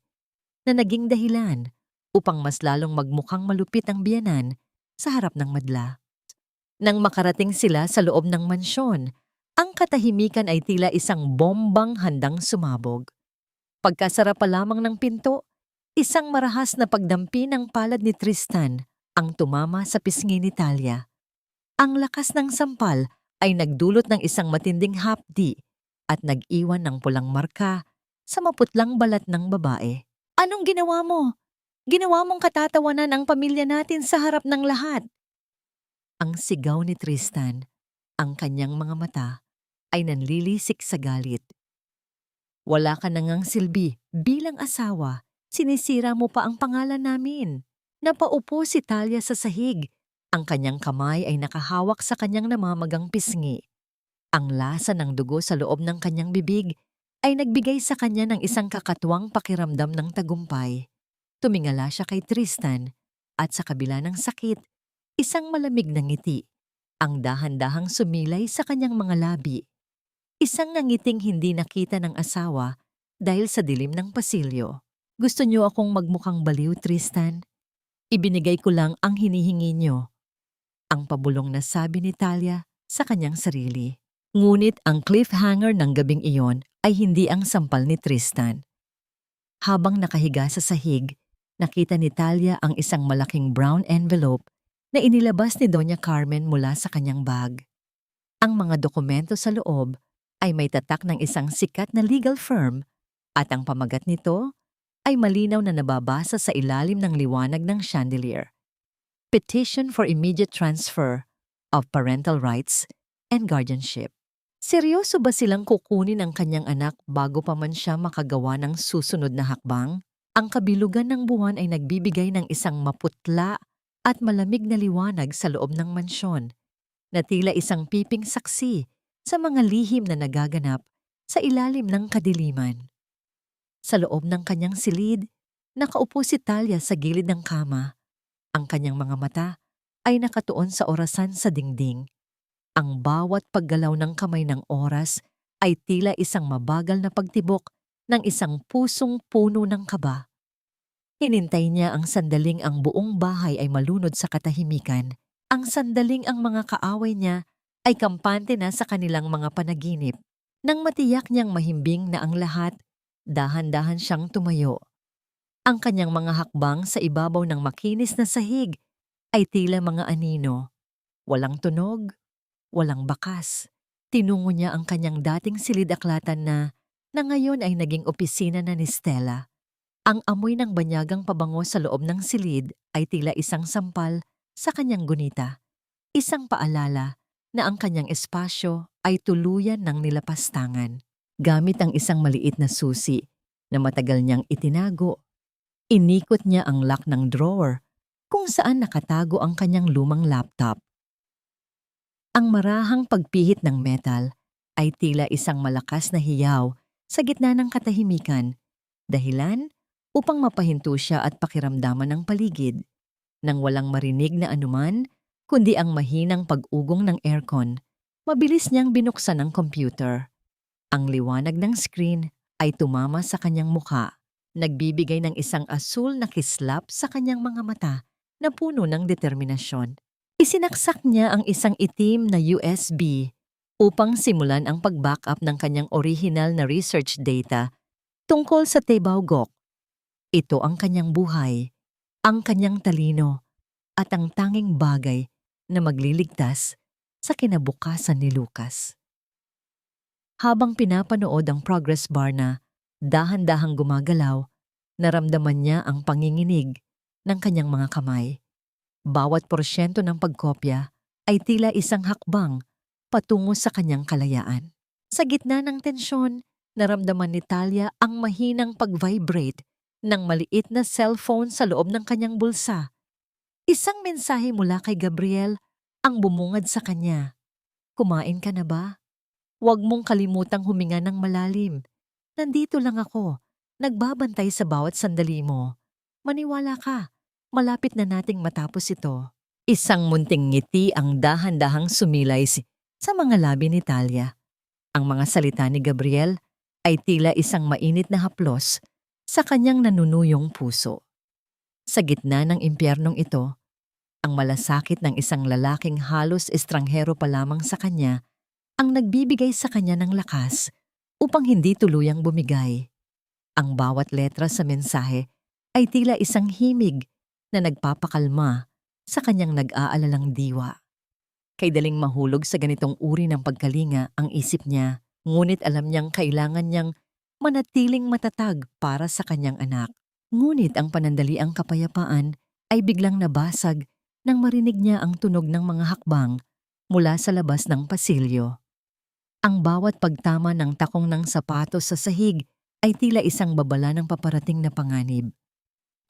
na naging dahilan upang mas lalong magmukhang malupit ang biyanan sa harap ng madla. Nang makarating sila sa loob ng mansyon, ang katahimikan ay tila isang bombang handang sumabog. Pagkasara pa lamang ng pinto, isang marahas na pagdampi ng palad ni Tristan ang tumama sa pisngi ni Talia. Ang lakas ng sampal ay nagdulot ng isang matinding hapdi at nag-iwan ng pulang marka sa maputlang balat ng babae. "Anong ginawa mo? Ginawa mong katatawanan ang pamilya natin sa harap ng lahat." Ang sigaw ni Tristan, ang kanyang mga mata ay nanlilisik sa galit. "Wala ka nangang silbi bilang asawa, sinisira mo pa ang pangalan namin." Napaupo si Talia sa sahig. Ang kanyang kamay ay nakahawak sa kanyang namamagang pisngi. Ang lasa ng dugo sa loob ng kanyang bibig ay nagbigay sa kanya ng isang kakatuwang pakiramdam ng tagumpay. Tumingala siya kay Tristan at sa kabila ng sakit, isang malamig na ngiti ang dahan-dahang sumilay sa kanyang mga labi. Isang nangiting hindi nakita ng asawa dahil sa dilim ng pasilyo. "Gusto niyo akong magmukhang baliw, Tristan? Ibinigay ko lang ang hinihingi niyo." Ang pabulong na sabi ni Talia sa kanyang sarili. Ngunit ang cliffhanger ng gabing iyon ay hindi ang sampal ni Tristan. Habang nakahiga sa sahig, nakita ni Talia ang isang malaking brown envelope na inilabas ni Doña Carmen mula sa kanyang bag. Ang mga dokumento sa loob ay may tatak ng isang sikat na legal firm at ang pamagat nito ay malinaw na nababasa sa ilalim ng liwanag ng chandelier. Petition for immediate transfer of parental rights and guardianship. Seryoso ba silang kukunin ang kanyang anak bago pa man siya makagawa ng susunod na hakbang? Ang kabilugan ng buwan ay nagbibigay ng isang maputla at malamig na liwanag sa loob ng mansyon, na tila isang piping saksi sa mga lihim na nagaganap sa ilalim ng kadiliman. Sa loob ng kanyang silid, nakaupo si Talia sa gilid ng kama. Ang kanyang mga mata ay nakatuon sa orasan sa dingding. Ang bawat paggalaw ng kamay ng oras ay tila isang mabagal na pagtibok ng isang pusong puno ng kaba. Hinintay niya ang sandaling ang buong bahay ay malunod sa katahimikan. Ang sandaling ang mga kaaway niya ay kampante na sa kanilang mga panaginip. Nang matiyak niyang mahimbing na ang lahat, dahan-dahan siyang tumayo. Ang kanyang mga hakbang sa ibabaw ng makinis na sahig ay tila mga anino. Walang tunog, walang bakas. Tinungo niya ang kanyang dating silid-aklatan na ngayon ay naging opisina na ni Stella. Ang amoy ng banyagang pabango sa loob ng silid ay tila isang sampal sa kanyang gunita. Isang paalala na ang kanyang espasyo ay tuluyan ng nilapastangan. Gamit ang isang maliit na susi na matagal niyang itinago, inikot niya ang lock ng drawer kung saan nakatago ang kanyang lumang laptop. Ang marahang pagpihit ng metal ay tila isang malakas na hiyaw sa gitna ng katahimikan, dahilan upang mapahinto siya at pakiramdaman ng paligid, nang walang marinig na anuman kundi ang mahinang pag-ugong ng aircon. Mabilis niyang binuksan ang computer. Ang liwanag ng screen ay tumama sa kanyang mukha, nagbibigay ng isang asul na kislap sa kanyang mga mata na puno ng determinasyon. Isinaksak niya ang isang itim na USB upang simulan ang pag-backup ng kanyang orihinal na research data tungkol sa Tebaw Gok. Ito ang kanyang buhay, ang kanyang talino, at ang tanging bagay na magliligtas sa kinabukasan ni Lucas. Habang pinapanood ang progress bar na Dahan-dahang gumagalaw, naramdaman niya ang panginginig ng kanyang mga kamay. Bawat porsyento ng pagkopya ay tila isang hakbang patungo sa kanyang kalayaan. Sa gitna ng tensyon, naramdaman ni Talia ang mahinang pag-vibrate ng maliit na cellphone sa loob ng kanyang bulsa. Isang mensahe mula kay Gabriel ang bumungad sa kanya. Kumain ka na ba? Huwag mong kalimutang huminga ng malalim. Nandito lang ako, nagbabantay sa bawat sandali mo. Maniwala ka, malapit na nating matapos ito. Isang munting ngiti ang dahan-dahang sumilay sa mga labi ni Talia. Ang mga salita ni Gabriel ay tila isang mainit na haplos sa kanyang nanunuyong puso. Sa gitna ng impyernong ito, ang malasakit ng isang lalaking halos estranghero pa lamang sa kanya ang nagbibigay sa kanya ng lakas upang hindi tuluyang bumigay. Ang bawat letra sa mensahe ay tila isang himig na nagpapakalma sa kanyang nag-aalalang diwa. Kay daling mahulog sa ganitong uri ng pagkalinga ang isip niya, ngunit alam niyang kailangan niyang manatiling matatag para sa kanyang anak. Ngunit ang panandaliang kapayapaan ay biglang nabasag nang marinig niya ang tunog ng mga hakbang mula sa labas ng pasilyo. Ang bawat pagtama ng takong ng sapatos sa sahig ay tila isang babala ng paparating na panganib.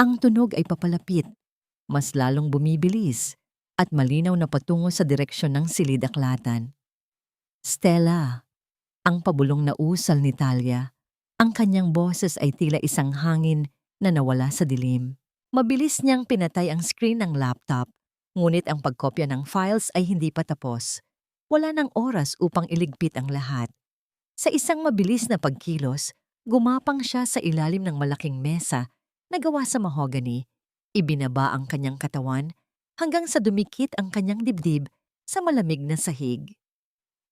Ang tunog ay papalapit, mas lalong bumibilis, at malinaw na patungo sa direksyon ng silid-aklatan. Stella, ang pabulong na usal ni Talia. Ang kanyang boses ay tila isang hangin na nawala sa dilim. Mabilis niyang pinatay ang screen ng laptop, ngunit ang pagkopya ng files ay hindi pa tapos. Wala ng oras upang iligpit ang lahat. Sa isang mabilis na pagkilos, gumapang siya sa ilalim ng malaking mesa na gawa sa mahogany. Ibinaba ang kanyang katawan hanggang sa dumikit ang kanyang dibdib sa malamig na sahig.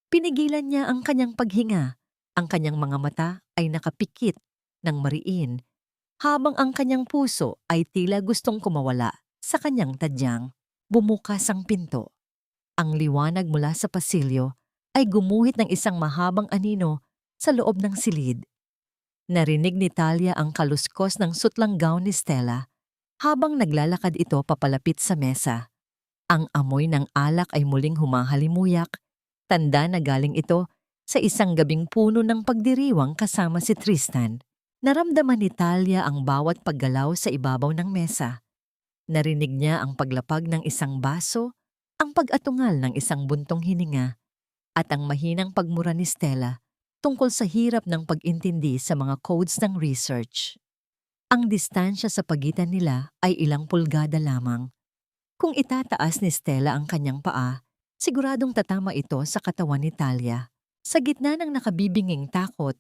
Pinigilan niya ang kanyang paghinga. Ang kanyang mga mata ay nakapikit ng mariin, habang ang kanyang puso ay tila gustong kumawala sa kanyang tadyang. Bumukas ang pinto. Ang liwanag mula sa pasilyo ay gumuhit ng isang mahabang anino sa loob ng silid. Narinig ni Talia ang kaluskos ng sutlang gown ni Stella habang naglalakad ito papalapit sa mesa. Ang amoy ng alak ay muling humahalimuyak, tanda na galing ito sa isang gabing puno ng pagdiriwang kasama si Tristan. Naramdaman ni Talia ang bawat paggalaw sa ibabaw ng mesa. Narinig niya ang paglapag ng isang baso, ang pag-atungal ng isang buntong hininga, at ang mahinang pagmura ni Stella tungkol sa hirap ng pag-intindi sa mga codes ng research. Ang distansya sa pagitan nila ay ilang pulgada lamang. Kung itataas ni Stella ang kanyang paa, siguradong tatama ito sa katawan ni Talia. Sa gitna ng nakabibinging takot,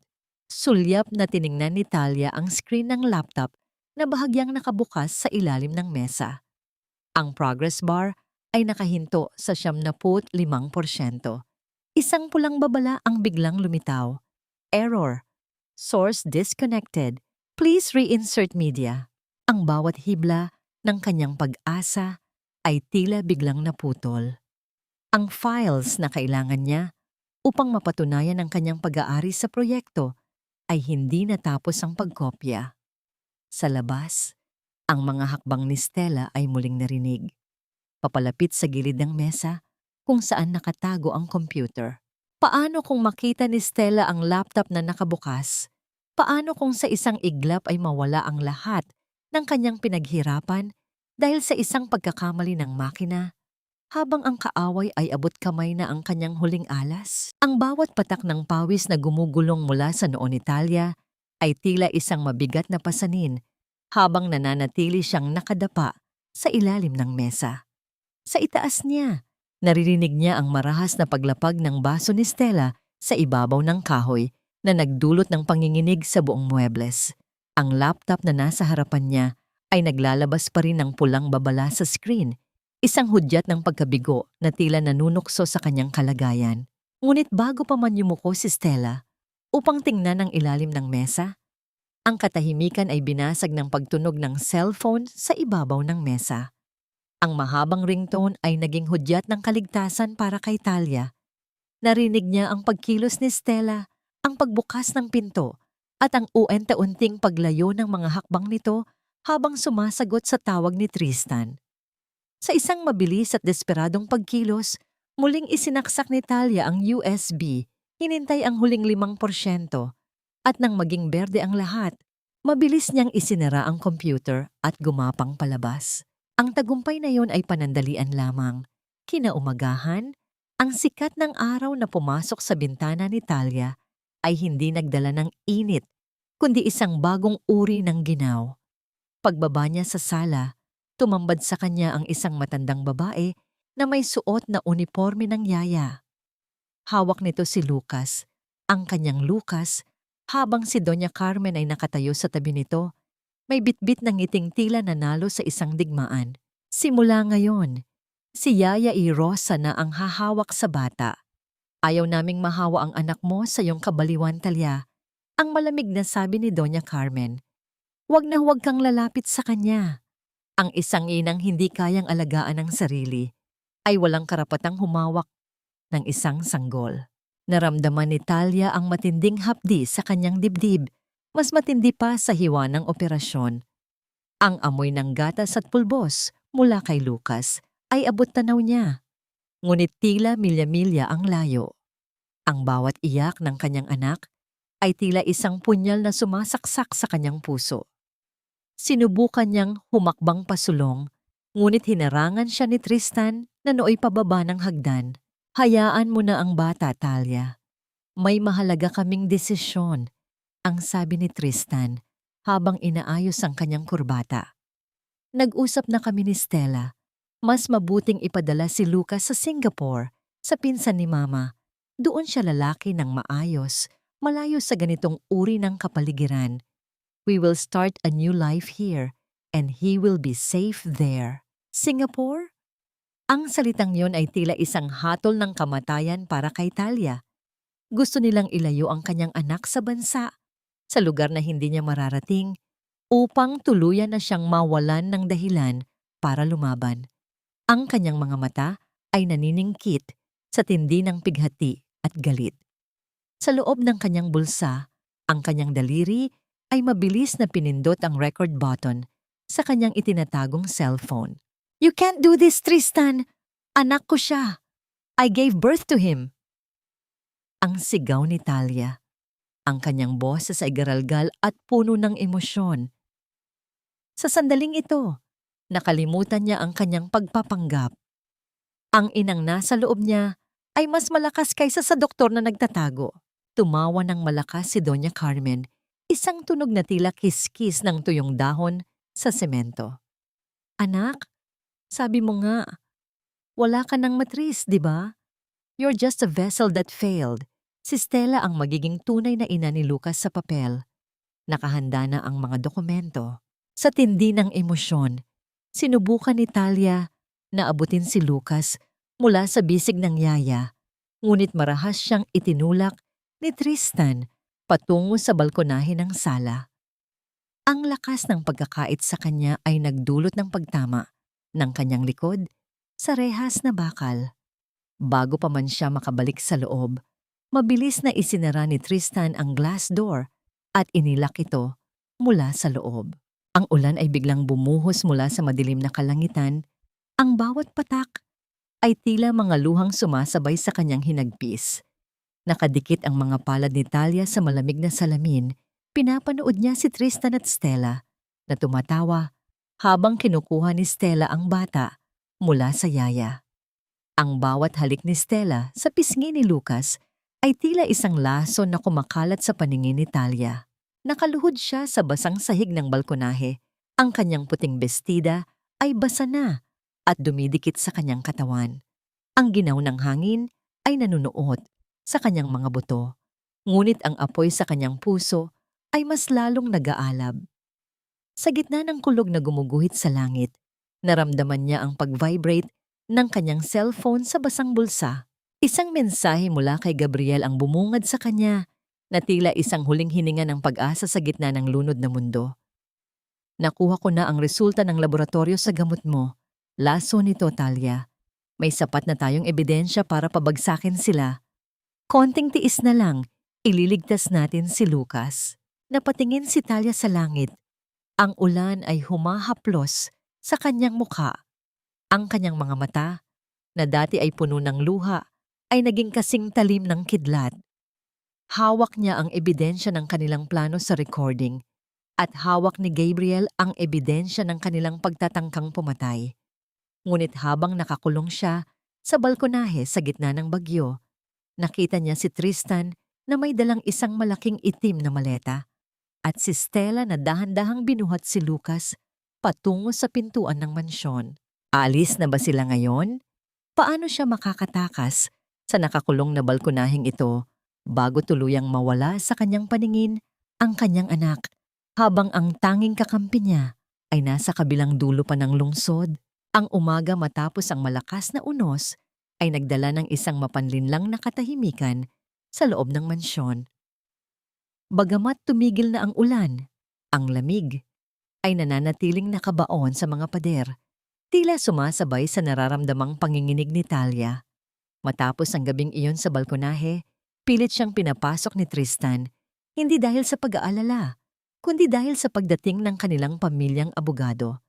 sulyap na tiningnan ni Talia ang screen ng laptop na bahagyang nakabukas sa ilalim ng mesa. Ang progress bar ay nakahinto sa 75%. Isang pulang babala ang biglang lumitaw. Error. Source disconnected. Please reinsert media. Ang bawat hibla ng kanyang pag-asa ay tila biglang naputol. Ang files na kailangan niya upang mapatunayan ang kanyang pag-aari sa proyekto ay hindi natapos ang pagkopya. Sa labas, ang mga hakbang ni Stella ay muling narinig. Papalapit sa gilid ng mesa kung saan nakatago ang computer. Paano kung makita ni Stella ang laptop na nakabukas? Paano kung sa isang iglap ay mawala ang lahat ng kanyang pinaghirapan dahil sa isang pagkakamali ng makina? Habang ang kaaway ay abot kamay na ang kanyang huling alas, ang bawat patak ng pawis na gumugulong mula sa noo ni Talia ay tila isang mabigat na pasanin habang nananatili siyang nakadapa sa ilalim ng mesa. Sa itaas niya, naririnig niya ang marahas na paglapag ng baso ni Stella sa ibabaw ng kahoy na nagdulot ng panginginig sa buong muebles. Ang laptop na nasa harapan niya ay naglalabas pa rin ng pulang babala sa screen, isang hudyat ng pagkabigo na tila nanunukso sa kanyang kalagayan. Ngunit bago pa man yumuko si Stella upang tingnan ang ilalim ng mesa, ang katahimikan ay binasag ng pagtunog ng cellphone sa ibabaw ng mesa. Ang mahabang ringtone ay naging hudyat ng kaligtasan para kay Talia. Narinig niya ang pagkilos ni Stella, ang pagbukas ng pinto, at ang unti-unting paglayo ng mga hakbang nito habang sumasagot sa tawag ni Tristan. Sa isang mabilis at desperadong pagkilos, muling isinaksak ni Talia ang USB, hinintay ang huling 5%, at nang maging berde ang lahat, mabilis niyang isinara ang computer at gumapang palabas. Ang tagumpay na yon ay panandalian lamang. Kinaumagahan, ang sikat ng araw na pumasok sa bintana ni Talia ay hindi nagdala ng init, kundi isang bagong uri ng ginaw. Pagbaba niya sa sala, tumambad sa kanya ang isang matandang babae na may suot na uniforme ng yaya. Hawak nito si Lucas, ang kanyang Lucas, habang si Doña Carmen ay nakatayo sa tabi nito, may bitbit ng ngiting tila nanalo sa isang digmaan. Simula ngayon, si Yaya E. Rosa na ang hahawak sa bata. Ayaw naming mahawa ang anak mo sa iyong kabaliwan, Talia, ang malamig na sabi ni Doña Carmen. Huwag na huwag kang lalapit sa kanya. Ang isang inang hindi kayang alagaan ang sarili ay walang karapatang humawak ng isang sanggol. Naramdaman ni Talia ang matinding hapdi sa kanyang dibdib, mas matindi pa sa hiwa ng operasyon. Ang amoy ng gatas at pulbos mula kay Lucas ay abot tanaw niya, ngunit tila milya-milya ang layo. Ang bawat iyak ng kanyang anak ay tila isang punyal na sumasaksak sa kanyang puso. Sinubukan niyang humakbang pasulong, ngunit hinarangan siya ni Tristan na nooy pababa ng hagdan. Hayaan mo na ang bata, Talia. May mahalaga kaming desisyon, ang sabi ni Tristan habang inaayos ang kanyang kurbata. Nag-usap na kami ni Stella. Mas mabuting ipadala si Lucas sa Singapore, sa pinsan ni Mama. Doon siya lalaki ng maayos, malayo sa ganitong uri ng kapaligiran. We will start a new life here, and he will be safe there. Singapore? Ang salitang yon ay tila isang hatol ng kamatayan para kay Talia. Gusto nilang ilayo ang kanyang anak sa bansa, sa lugar na hindi niya mararating, upang tuluyan na siyang mawalan ng dahilan para lumaban. Ang kanyang mga mata ay naniningkit sa tindi ng pighati at galit. Sa loob ng kanyang bulsa, ang kanyang daliri ay mabilis na pinindot ang record button sa kanyang itinatagong cellphone. You can't do this, Tristan! Anak ko siya! I gave birth to him! Ang sigaw ni Talia. Ang kanyang boses ay garalgal at puno ng emosyon. Sa sandaling ito, nakalimutan niya ang kanyang pagpapanggap. Ang inang nasa loob niya ay mas malakas kaysa sa doktor na nagtatago. Tumawa ng malakas si Doña Carmen, isang tunog na tila kiskis ng tuyong dahon sa semento. Anak, sabi mo nga, wala ka ng matris, di ba? You're just a vessel that failed. Si Stella ang magiging tunay na ina ni Lucas sa papel. Nakahanda na ang mga dokumento. Sa tindi ng emosyon, sinubukan ni Talia na abutin si Lucas mula sa bisig ng yaya, ngunit marahas siyang itinulak ni Tristan patungo sa balkonahe ng sala. Ang lakas ng pagkakait sa kanya ay nagdulot ng pagtama ng kanyang likod sa rehas na bakal. Bago pa man siya makabalik sa loob, mabilis na isinara ni Tristan ang glass door at inilak ito mula sa loob. Ang ulan ay biglang bumuhos mula sa madilim na kalangitan. Ang bawat patak ay tila mga luhang sumasabay sa kanyang hinagpis. Nakadikit ang mga palad ni Talia sa malamig na salamin. Pinapanood niya si Tristan at Stella na tumatawa habang kinukuha ni Stella ang bata mula sa yaya. Ang bawat halik ni Stella sa pisngi ni Lucas ay tila isang laso na kumakalat sa paningin ni Talia. Nakaluhod siya sa basang sahig ng balkonahe. Ang kanyang puting bestida ay basa na at dumidikit sa kanyang katawan. Ang ginaw ng hangin ay nanunuot sa kanyang mga buto, ngunit ang apoy sa kanyang puso ay mas lalong nag-aalab. Sa gitna ng kulog na gumuguhit sa langit, naramdaman niya ang pag-vibrate ng kanyang cellphone sa basang bulsa. Isang mensahe mula kay Gabriel ang bumungad sa kanya na tila isang huling hininga ng pag-asa sa gitna ng lunod na mundo. Nakuha ko na ang resulta ng laboratorio sa gamot mo. Laso nito, Talia. May sapat na tayong ebidensya para pabagsakin sila. Konting tiis na lang, ililigtas natin si Lucas. Napatingin si Talia sa langit. Ang ulan ay humahaplos sa kanyang mukha. Ang kanyang mga mata, na dati ay puno ng luha, ay naging kasing talim ng kidlat. Hawak niya ang ebidensya ng kanilang plano sa recording at hawak ni Gabriel ang ebidensya ng kanilang pagtatangkang pumatay. Ngunit habang nakakulong siya sa balkonahe sa gitna ng bagyo, nakita niya si Tristan na may dalang isang malaking itim na maleta at si Stella na dahan-dahang binuhat si Lucas patungo sa pintuan ng mansyon. Aalis na ba sila ngayon? Paano siya makakatakas sa nakakulong na balkonaheng ito bago tuluyang mawala sa kanyang paningin ang kanyang anak habang ang tanging kakampi niya ay nasa kabilang dulo pa ng lungsod? Ang umaga matapos ang malakas na unos ay nagdala ng isang mapanlinlang na katahimikan sa loob ng mansyon. Bagamat tumigil na ang ulan, ang lamig ay nananatiling nakabaon sa mga pader. Tila sumasabay sa nararamdamang panginginig ni Talia. Matapos ang gabing iyon sa balkonahe, pilit siyang pinapasok ni Tristan, hindi dahil sa pag-aalala, kundi dahil sa pagdating ng kanilang pamilyang abogado,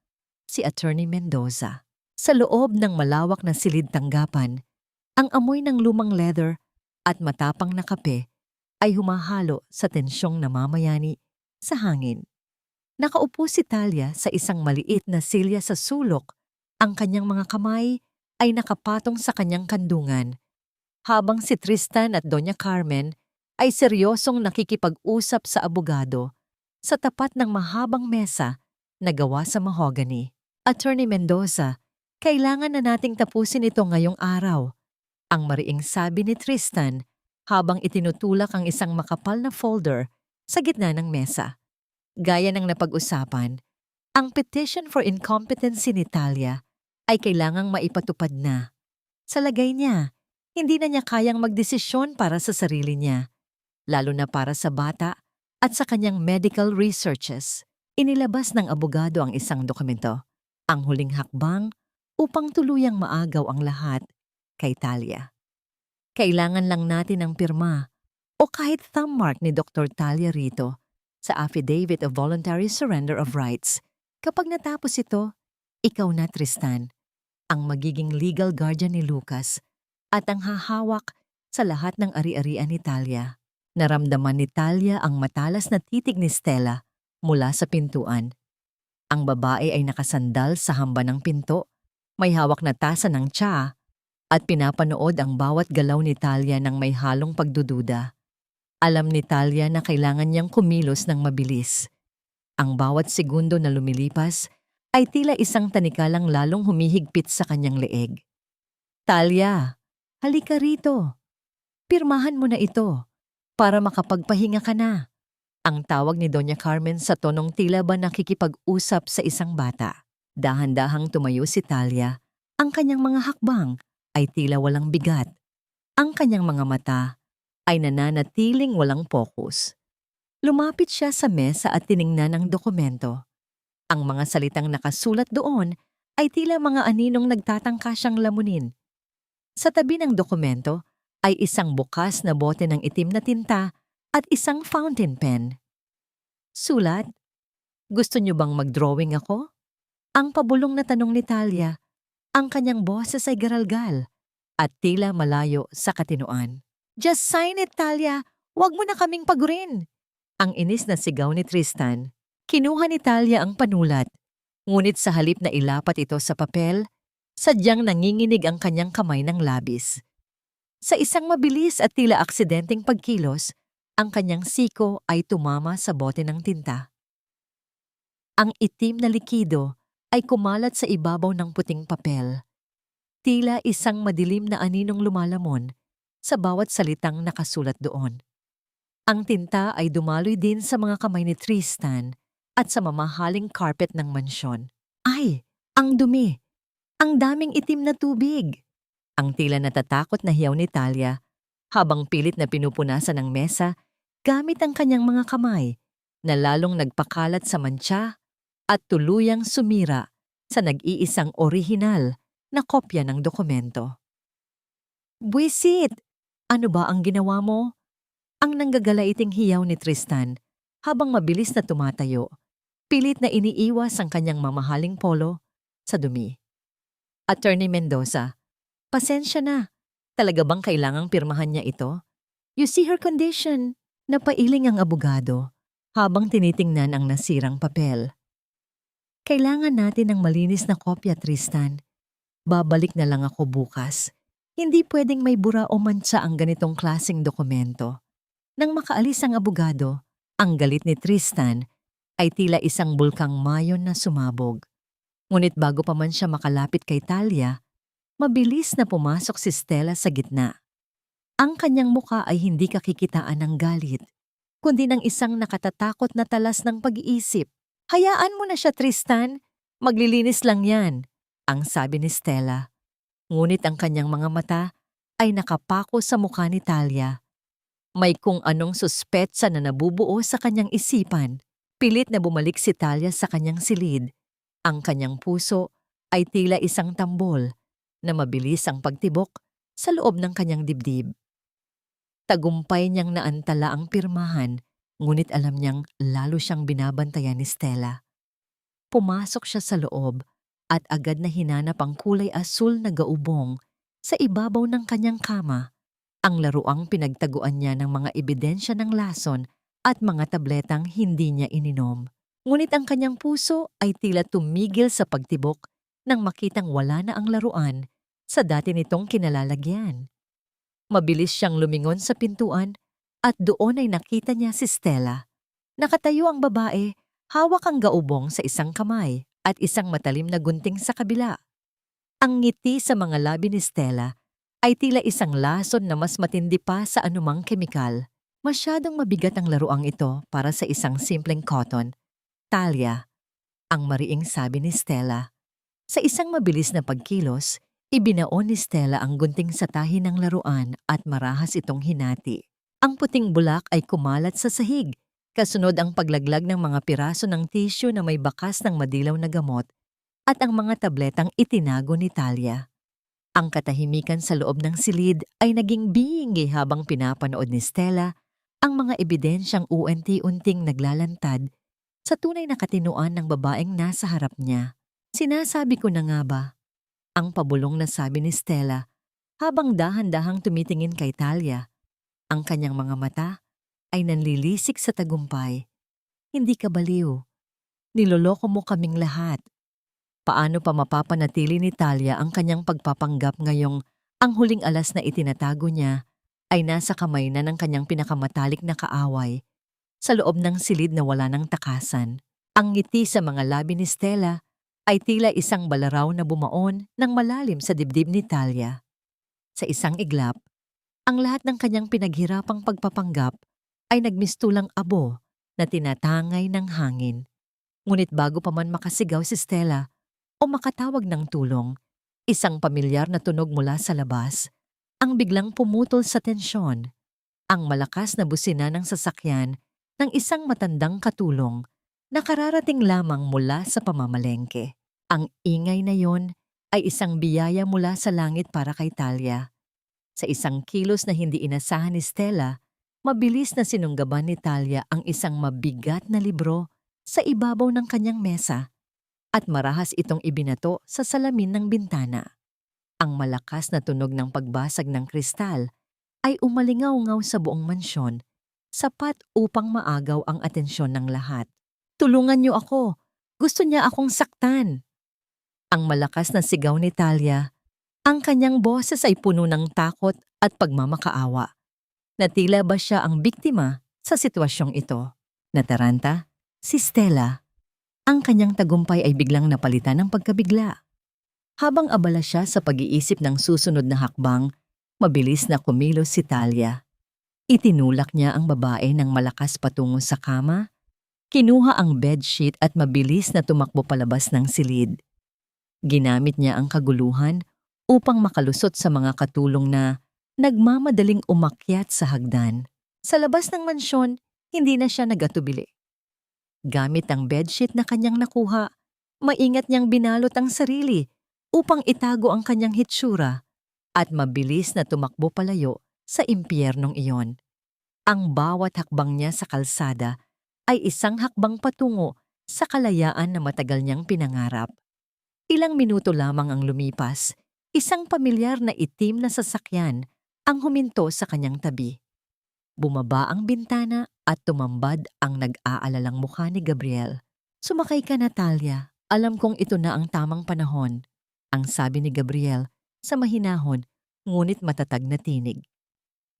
si Attorney Mendoza. Sa loob ng malawak na silid tanggapan, ang amoy ng lumang leather at matapang na kape ay humahalo sa tensyong namamayani sa hangin. Nakaupo si Talia sa isang maliit na silya sa sulok. Ang kanyang mga kamay ay nakapatong sa kanyang kandungan, habang si Tristan at Doña Carmen ay seryosong nakikipag-usap sa abogado sa tapat ng mahabang mesa na gawa sa mahogany. Attorney Mendoza, kailangan na nating tapusin ito ngayong araw, ang mariing sabi ni Tristan habang itinutulak ang isang makapal na folder sa gitna ng mesa. Gaya ng napag-usapan, ang petition for incompetency ni Talia ay kailangang maipatupad na. Sa lagay niya, hindi na niya kayang magdesisyon para sa sarili niya, lalo na para sa bata at sa kanyang medical researches. Inilabas ng abogado ang isang dokumento, ang huling hakbang upang tuluyang maagaw ang lahat kay Talia. Kailangan lang natin ang pirma o kahit thumb mark ni Dr. Talia rito sa Affidavit of Voluntary Surrender of Rights. Kapag natapos ito, ikaw na, Tristan, ang magiging legal guardian ni Lucas at ang hahawak sa lahat ng ari-arian ni Talia. Naramdaman ni Talia ang matalas na titig ni Stella mula sa pintuan. Ang babae ay nakasandal sa hamba ng pinto, may hawak na tasa ng tsaa at pinapanood ang bawat galaw ni Talia ng may halong pagdududa. Alam ni Talia na kailangan niyang kumilos ng mabilis. Ang bawat segundo na lumilipas ay tila isang tanikalang lalong humihigpit sa kanyang leeg. Talia, halika rito. Pirmahan mo na ito para makapagpahinga ka na. Ang tawag ni Doña Carmen sa tonong tila ba nakikipag-usap sa isang bata. Dahan-dahang tumayo si Talia. Ang kanyang mga hakbang ay tila walang bigat. Ang kanyang mga mata ay nananatiling walang pokus. Lumapit siya sa mesa at tiningnan ang dokumento. Ang mga salitang nakasulat doon ay tila mga aninong nagtatangka siyang lamunin. Sa tabi ng dokumento ay isang bukas na bote ng itim na tinta at isang fountain pen. Sulat, gusto niyo bang mag-drawing ako? Ang pabulong na tanong ni Talia. Ang kanyang boses ay garalgal at tila malayo sa katinoan. Just sign it, Talia. Huwag mo na kaming pagurin. Ang inis na sigaw ni Tristan. Kinuha ni Talia ang panulat. Ngunit sa halip na ilapat ito sa papel, sadyang nanginginig ang kanyang kamay ng labis. Sa isang mabilis at tila aksidenteng pagkilos, ang kanyang siko ay tumama sa bote ng tinta. Ang itim na likido ay kumalat sa ibabaw ng puting papel. Tila isang madilim na aninong lumalamon sa bawat salitang nakasulat doon. Ang tinta ay dumaloy din sa mga kamay ni Tristan at sa mamahaling carpet ng mansyon. Ay, ang dumi! Ang daming itim na tubig! Ang tila natatakot na hiyaw ni Talia habang pilit na pinupunasan ng mesa gamit ang kanyang mga kamay na lalong nagpakalat sa mantsa at tuluyang sumira sa nag-iisang orihinal na kopya ng dokumento. Buwisit! Ano ba ang ginawa mo? Ang nanggagalaiting hiyaw ni Tristan habang mabilis na tumatayo, pilit na iniiwas ang kanyang mamahaling polo sa dumi. Attorney Mendoza, pasensya na. Talaga bang kailangang pirmahan niya ito? You see her condition. Napailing ang abogado habang tinitingnan ang nasirang papel. Kailangan natin ng malinis na kopya, Tristan. Babalik na lang ako bukas. Hindi pwedeng may bura o mantsa ang ganitong klaseng dokumento. Nang makaalis ang abogado, ang galit ni Tristan ay tila isang bulkang mayon na sumabog. Ngunit bago pa man siya makalapit kay Talia, mabilis na pumasok si Stella sa gitna. Ang kanyang muka ay hindi kakikitaan ng galit, kundi ng isang nakatatakot na talas ng pag-iisip. Hayaan mo na siya, Tristan. Maglilinis lang yan, ang sabi ni Stella. Ngunit ang kanyang mga mata ay nakapako sa mukha ni Talia. May kung anong suspetsa na nabubuo sa kanyang isipan. Pilit na bumalik si Talia sa kanyang silid. Ang kanyang puso ay tila isang tambol na mabilis ang pagtibok sa loob ng kanyang dibdib. Tagumpay niyang naantala ang pirmahan, ngunit alam niyang lalo siyang binabantayan ni Stella. Pumasok siya sa loob at agad na hinanap ang kulay asul na gaubong sa ibabaw ng kanyang kama, ang laruang pinagtaguan niya ng mga ebidensya ng lason at mga tabletang hindi niya ininom. Ngunit ang kanyang puso ay tila tumigil sa pagtibok nang makitang wala na ang laruan sa dati nitong kinalalagyan. Mabilis siyang lumingon sa pintuan at doon ay nakita niya si Stella. Nakatayo ang babae, hawak ang gaubong sa isang kamay at isang matalim na gunting sa kabila. Ang ngiti sa mga labi ni Stella ay tila isang lason na mas matindi pa sa anumang kemikal. Masyadong mabigat ang laruang ito para sa isang simpleng cotton. Talia, ang mariing sabi ni Stella. Sa isang mabilis na pagkilos, ibinaon ni Stella ang gunting sa tahi ng laruan at marahas itong hinati. Ang puting bulak ay kumalat sa sahig, kasunod ang paglaglag ng mga piraso ng tissue na may bakas ng madilaw na gamot at ang mga tabletang itinago ni Talia. Ang katahimikan sa loob ng silid ay naging bingi habang pinapanood ni Stella ang mga ebidensyang unti-unting naglalantad sa tunay na katinoan ng babaeng nasa harap niya. Sinasabi ko na nga ba? Ang pabulong na sabi ni Stella habang dahan-dahang tumitingin kay Talia. Ang kanyang mga mata ay nanlilisik sa tagumpay. Hindi ka baliw. Niloloko mo kaming lahat. Paano pa mapapanatili ni Talia ang kanyang pagpapanggap ngayong ang huling alas na itinatago niya ay nasa kamay na ng kanyang pinakamatalik na kaaway sa loob ng silid na wala ng takasan. Ang ngiti sa mga labi ni Stella ay tila isang balaraw na bumaon ng malalim sa dibdib ni Talia. Sa isang iglap, ang lahat ng kanyang pinaghirapang pagpapanggap ay nagmistulang abo na tinatangay ng hangin. Ngunit bago pa man makasigaw si Stella o makatawag ng tulong, isang pamilyar na tunog mula sa labas ang biglang pumutol sa tensyon. Ang malakas na busina ng sasakyan ng isang matandang katulong na kararating lamang mula sa pamamalengke. Ang ingay na yon ay isang biyaya mula sa langit para kay Talia. Sa isang kilos na hindi inasahan ni Stella, mabilis na sinunggaban ni Talia ang isang mabigat na libro sa ibabaw ng kanyang mesa at marahas itong ibinato sa salamin ng bintana. Ang malakas na tunog ng pagbasag ng kristal ay umalingaw-ngaw sa buong mansyon, sapat upang maagaw ang atensyon ng lahat. Tulungan niyo ako! Gusto niya akong saktan! Ang malakas na sigaw ni Talia, ang kanyang boses ay puno ng takot at pagmamakaawa. Natila ba siya ang biktima sa sitwasyong ito? Nataranta, si Stella. Ang kanyang tagumpay ay biglang napalitan ng pagkabigla. Habang abala siya sa pag-iisip ng susunod na hakbang, mabilis na kumilos si Talia. Itinulak niya ang babae ng malakas patungo sa kama, kinuha ang bedsheet at mabilis na tumakbo palabas ng silid. Ginamit niya ang kaguluhan upang makalusot sa mga katulong na nagmamadaling umakyat sa hagdan. Sa labas ng mansyon, hindi na siya nagatubili. Gamit ang bedsheet na kanyang nakuha, maingat niyang binalot ang sarili upang itago ang kanyang hitsura at mabilis na tumakbo palayo sa impyernong iyon. Ang bawat hakbang niya sa kalsada ay isang hakbang patungo sa kalayaan na matagal niyang pinangarap. Ilang minuto lamang ang lumipas, isang pamilyar na itim na sasakyan ang huminto sa kanyang tabi. Bumaba ang bintana at tumambad ang nag-aalalang mukha ni Gabriel. "Sumakay ka, Natalia. Alam kong ito na ang tamang panahon," ang sabi ni Gabriel sa mahinahon ngunit matatag na tinig.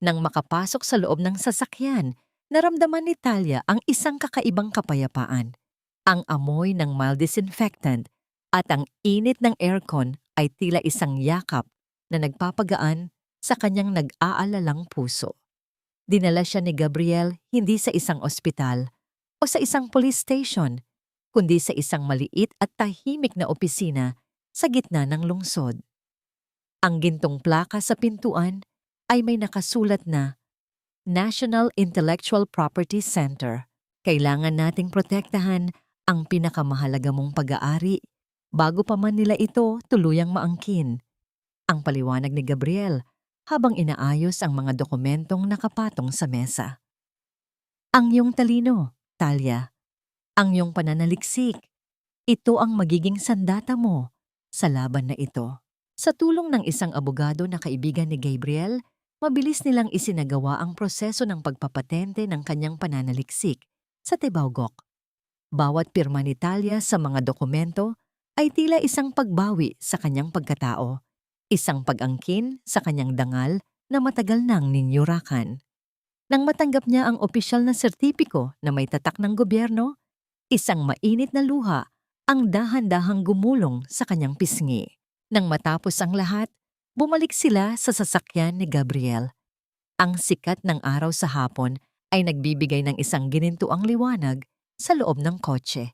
Nang makapasok sa loob ng sasakyan, naramdaman ni Talia ang isang kakaibang kapayapaan. Ang amoy ng mild disinfectant at ang init ng aircon ay tila isang yakap na nagpapagaan sa kanyang nag-aalalang puso. Dinala siya ni Gabriel hindi sa isang ospital o sa isang police station, kundi sa isang maliit at tahimik na opisina sa gitna ng lungsod. Ang gintong plaka sa pintuan ay may nakasulat na National Intellectual Property Center. Kailangan nating protektahan ang pinakamahalaga mong pag-aari bago pa man nila ito tuluyang maangkin. Ang paliwanag ni Gabriel habang inaayos ang mga dokumentong nakapatong sa mesa. Ang iyong talino, Talia. Ang iyong pananaliksik. Ito ang magiging sandata mo sa laban na ito. Sa tulong ng isang abogado na kaibigan ni Gabriel, mabilis nilang isinagawa ang proseso ng pagpapatente ng kanyang pananaliksik sa Tebawgok. Bawat pirma ni Talia sa mga dokumento ay tila isang pagbawi sa kanyang pagkatao, isang pag-angkin sa kanyang dangal na matagal nang ninyurakan. Nang matanggap niya ang opisyal na sertipiko na may tatak ng gobyerno, isang mainit na luha ang dahan-dahang gumulong sa kanyang pisngi. Nang matapos ang lahat, bumalik sila sa sasakyan ni Gabriel. Ang sikat ng araw sa hapon ay nagbibigay ng isang ginintuang liwanag sa loob ng kotse.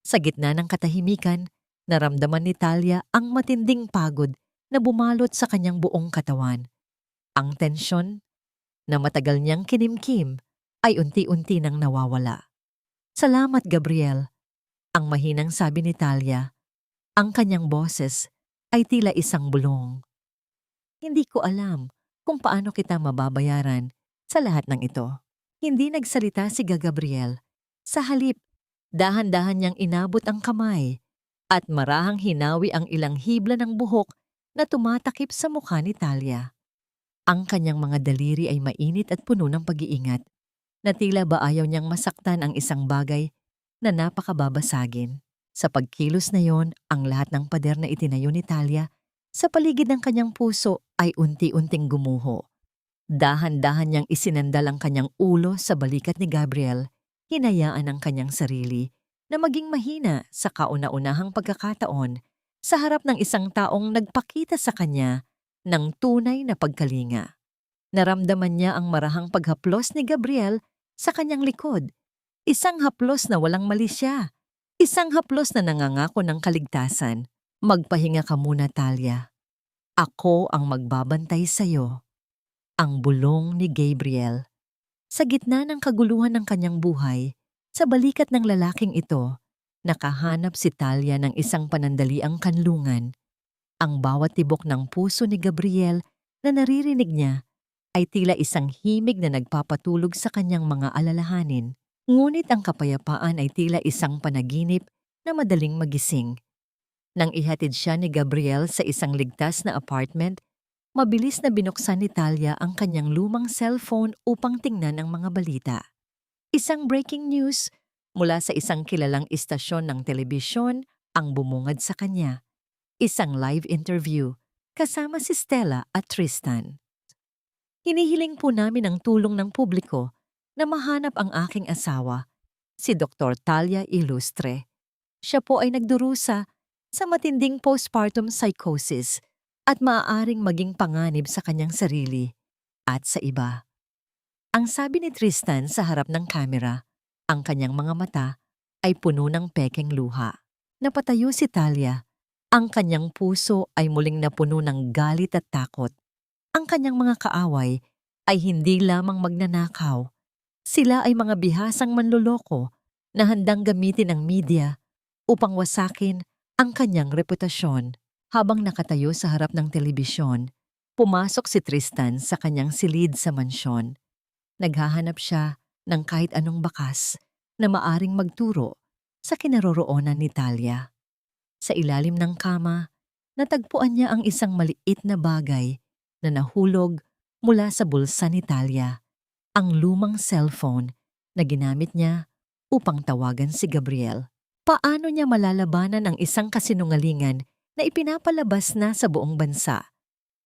Sa gitna ng katahimikan, naramdaman ni Talia ang matinding pagod na bumalot sa kanyang buong katawan. Ang tensyon na matagal niyang kinimkim ay unti-unti nang nawawala. "Salamat, Gabriel," ang mahinang sabi ni Talia. Ang kanyang boses ay tila isang bulong. "Hindi ko alam kung paano kita mababayaran sa lahat ng ito." Hindi nagsalita si Gabriel. Sa halip, dahan-dahan niyang inabot ang kamay at marahang hinawi ang ilang hibla ng buhok na tumatakip sa mukha ni Talia. Ang kanyang mga daliri ay mainit at puno ng pag-iingat, na tila ba ayaw niyang masaktan ang isang bagay na napakababasagin. Sa pagkilos na yon, ang lahat ng pader na itinayo ni Talia sa paligid ng kanyang puso ay unti-unting gumuho. Dahan-dahan niyang isinandal ang kanyang ulo sa balikat ni Gabriel, hinayaan ang kanyang sarili na maging mahina sa kauna-unahang pagkakataon sa harap ng isang taong nagpakita sa kanya ng tunay na pagkalinga. Naramdaman niya ang marahang paghaplos ni Gabriel sa kanyang likod, isang haplos na walang mali siya. Isang haplos na nangangako ng kaligtasan. "Magpahinga ka muna, Talia. Ako ang magbabantay sa'yo." Ang bulong ni Gabriel. Sa gitna ng kaguluhan ng kanyang buhay, sa balikat ng lalaking ito, nakahanap si Talia ng isang panandaliang kanlungan. Ang bawat tibok ng puso ni Gabriel na naririnig niya ay tila isang himig na nagpapatulog sa kanyang mga alalahanin. Ngunit ang kapayapaan ay tila isang panaginip na madaling magising. Nang ihatid siya ni Gabriel sa isang ligtas na apartment, mabilis na binuksan ni Talia ang kanyang lumang cellphone upang tingnan ang mga balita. Isang breaking news mula sa isang kilalang istasyon ng telebisyon ang bumungad sa kanya. Isang live interview kasama si Stella at Tristan. "Hinihiling po namin ang tulong ng publiko na mahanap ang aking asawa, si Dr. Talia Ilustre. Siya po ay nagdurusa sa matinding postpartum psychosis at maaaring maging panganib sa kanyang sarili at sa iba." Ang sabi ni Tristan sa harap ng kamera, ang kanyang mga mata ay puno ng pekeng luha. Napatayo si Talia. Ang kanyang puso ay muling napuno ng galit at takot. Ang kanyang mga kaaway ay hindi lamang magnanakaw. Sila ay mga bihasang manloloko na handang gamitin ang media upang wasakin ang kanyang reputasyon. Habang nakatayo sa harap ng telebisyon, pumasok si Tristan sa kanyang silid sa mansyon. Naghahanap siya ng kahit anong bakas na maaring magturo sa kinaroroonan ni Talia. Sa ilalim ng kama, natagpuan niya ang isang maliit na bagay na nahulog mula sa bulsa ni Talia, ang lumang cellphone na ginamit niya upang tawagan si Gabriel. Paano niya malalabanan ang isang kasinungalingan na ipinapalabas na sa buong bansa?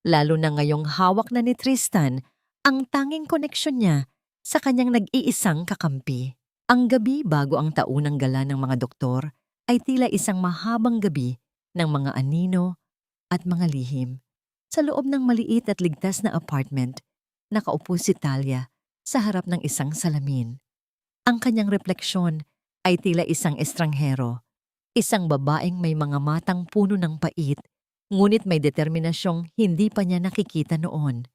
Lalo na ngayong hawak na ni Tristan ang tanging koneksyon niya sa kanyang nag-iisang kakampi. Ang gabi bago ang taunang gala ng mga doktor ay tila isang mahabang gabi ng mga anino at mga lihim. Sa loob ng maliit at ligtas na apartment, nakaupo si Talia sa harap ng isang salamin. Ang kanyang refleksyon ay tila isang estranghero, isang babaeng may mga matang puno ng pait, ngunit may determinasyong hindi pa niya nakikita noon.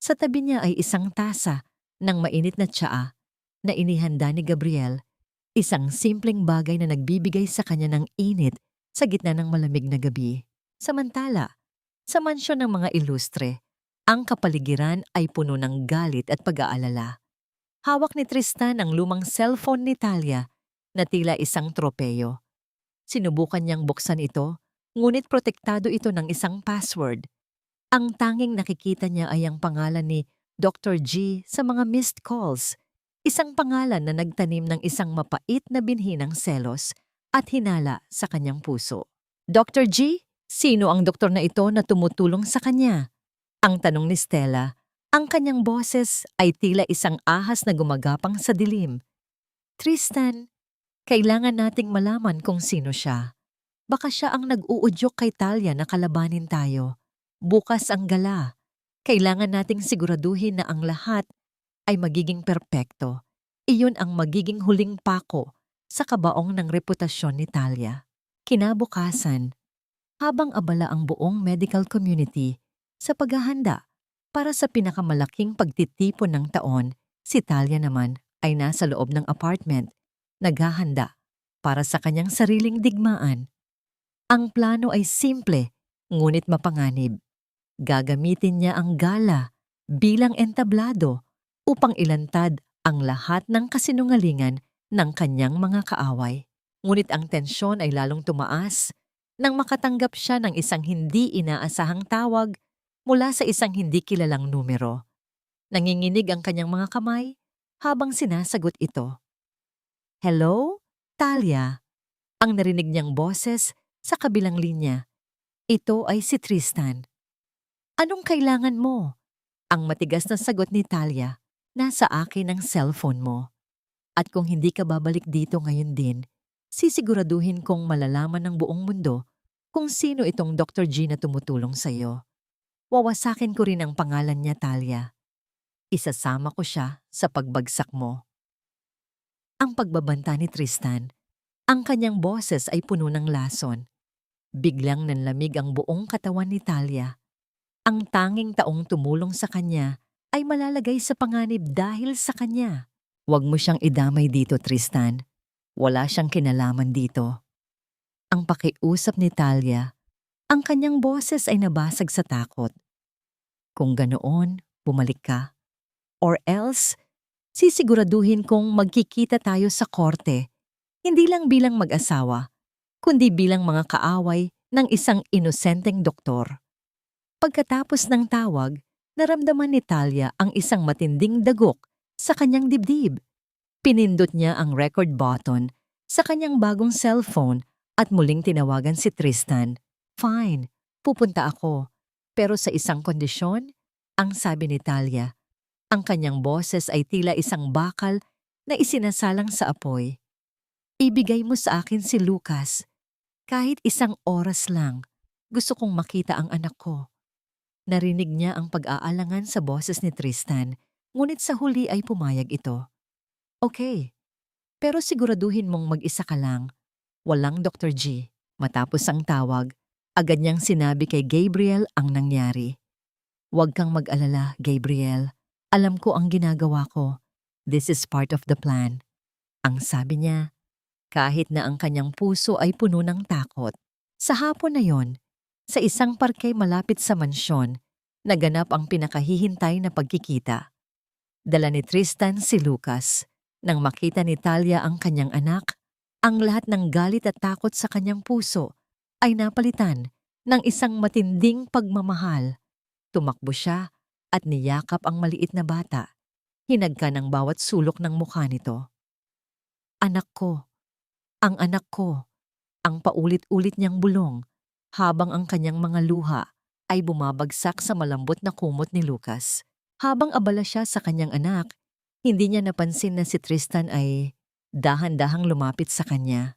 Sa tabi niya ay isang tasa ng mainit na tsaa na inihanda ni Gabriel, isang simpleng bagay na nagbibigay sa kanya ng init sa gitna ng malamig na gabi. Samantala, sa mansyon ng mga ilustre, ang kapaligiran ay puno ng galit at pag-aalala. Hawak ni Tristan ang lumang cellphone ni Talia na tila isang tropeyo. Sinubukan niyang buksan ito, ngunit protektado ito ng isang password. Ang tanging nakikita niya ay ang pangalan ni Dr. G sa mga missed calls, isang pangalan na nagtanim ng isang mapait na binhi ng selos at hinala sa kanyang puso. Dr. G? Sino ang doktor na ito na tumutulong sa kanya? Ang tanong ni Stella. Ang kanyang boses ay tila isang ahas na gumagapang sa dilim. Tristan, kailangan nating malaman kung sino siya. Baka siya ang nag-uudyok kay Talia na kalabanin tayo. Bukas ang gala. Kailangan nating siguraduhin na ang lahat ay magiging perpekto. Iyon ang magiging huling pako sa kabaong ng reputasyon ni Talia. Kinabukasan, habang abala ang buong medical community sa paghahanda para sa pinakamalaking pagtitipon ng taon, si Talia naman ay nasa loob ng apartment, naghahanda para sa kanyang sariling digmaan. Ang plano ay simple, ngunit mapanganib. Gagamitin niya ang gala bilang entablado upang ilantad ang lahat ng kasinungalingan ng kanyang mga kaaway. Ngunit ang tensyon ay lalong tumaas nang makatanggap siya ng isang hindi inaasahang tawag mula sa isang hindi kilalang numero. Nanginginig ang kanyang mga kamay habang sinasagot ito. Hello? Talia. Ang narinig niyang boses sa kabilang linya. Ito ay si Tristan. Anong kailangan mo? Ang matigas na sagot ni Talia. Nasa akin ang cellphone mo. At kung hindi ka babalik dito ngayon din, sisiguraduhin kong malalaman ng buong mundo kung sino itong Dr. G na tumutulong sa'yo. Wawasakin ko rin ang pangalan niya, Talia. Isasama ko siya sa pagbagsak mo. Ang pagbabanta ni Tristan, ang kanyang boses ay puno ng lason. Biglang nanlamig ang buong katawan ni Talia. Ang tanging taong tumulong sa kanya ay malalagay sa panganib dahil sa kanya. Huwag mo siyang idamay dito, Tristan. Wala siyang kinalaman dito. Ang pakiusap ni Talia, ang kanyang boses ay nabasag sa takot. Kung ganoon, bumalik ka. Or else, sisiguraduhin kong magkikita tayo sa korte, hindi lang bilang mag-asawa, kundi bilang mga kaaway ng isang inosenteng doktor. Pagkatapos ng tawag, naramdaman ni Talia ang isang matinding dagok sa kanyang dibdib. Pinindot niya ang record button sa kanyang bagong cellphone at muling tinawagan si Tristan. Fine, pupunta ako. Pero sa isang kondisyon, ang sabi ni Talia, ang kanyang boses ay tila isang bakal na isinasalang sa apoy. Ibigay mo sa akin si Lucas. Kahit isang oras lang, gusto kong makita ang anak ko. Narinig niya ang pag-aalangan sa boses ni Tristan, ngunit sa huli ay pumayag ito. Okay, pero siguraduhin mong mag-isa ka lang. Walang Dr. G. Matapos ang tawag, agad niyang sinabi kay Gabriel ang nangyari. Huwag kang mag-alala, Gabriel. Alam ko ang ginagawa ko. This is part of the plan. Ang sabi niya, kahit na ang kanyang puso ay puno ng takot. Sa hapon na yon, sa isang parke malapit sa mansyon, naganap ang pinakahihintay na pagkikita. Dala ni Tristan si Lucas. Nang makita ni Talia ang kanyang anak, ang lahat ng galit at takot sa kanyang puso ay napalitan ng isang matinding pagmamahal. Tumakbo siya at niyakap ang maliit na bata. Hinagka ng bawat sulok ng mukha nito. Anak ko, ang anak ko, ang paulit-ulit niyang bulong habang ang kanyang mga luha ay bumabagsak sa malambot na kumot ni Lucas. Habang abala siya sa kanyang anak, hindi niya napansin na si Tristan ay dahan-dahang lumapit sa kanya.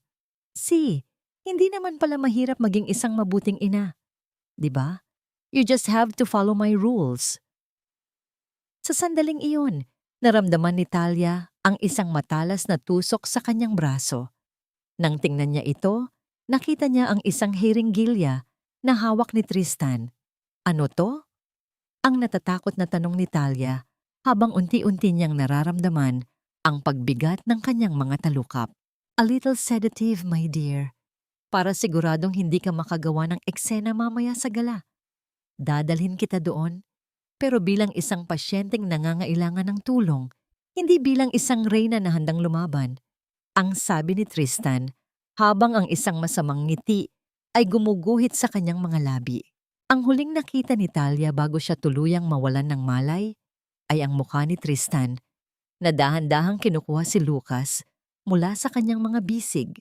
Hindi naman pala mahirap maging isang mabuting ina. 'Di ba? You just have to follow my rules. Sa sandaling iyon, naramdaman ni Talia ang isang matalas na tusok sa kanyang braso. Nang tingnan niya ito, nakita niya ang isang hiringgilya na hawak ni Tristan. Ano to? Ang natatakot na tanong ni Talia habang unti-unti niyang nararamdaman ang pagbigat ng kanyang mga talukap. A little sedative, my dear. Para siguradong hindi ka makagawa ng eksena mamaya sa gala. Dadalhin kita doon, pero bilang isang pasyenteng nangangailangan ng tulong, hindi bilang isang reyna na handang lumaban. Ang sabi ni Tristan, habang ang isang masamang ngiti ay gumuguhit sa kanyang mga labi. Ang huling nakita ni Talia bago siya tuluyang mawalan ng malay ay ang mukha ni Tristan na dahan-dahang kinukuha si Lucas mula sa kanyang mga bisig.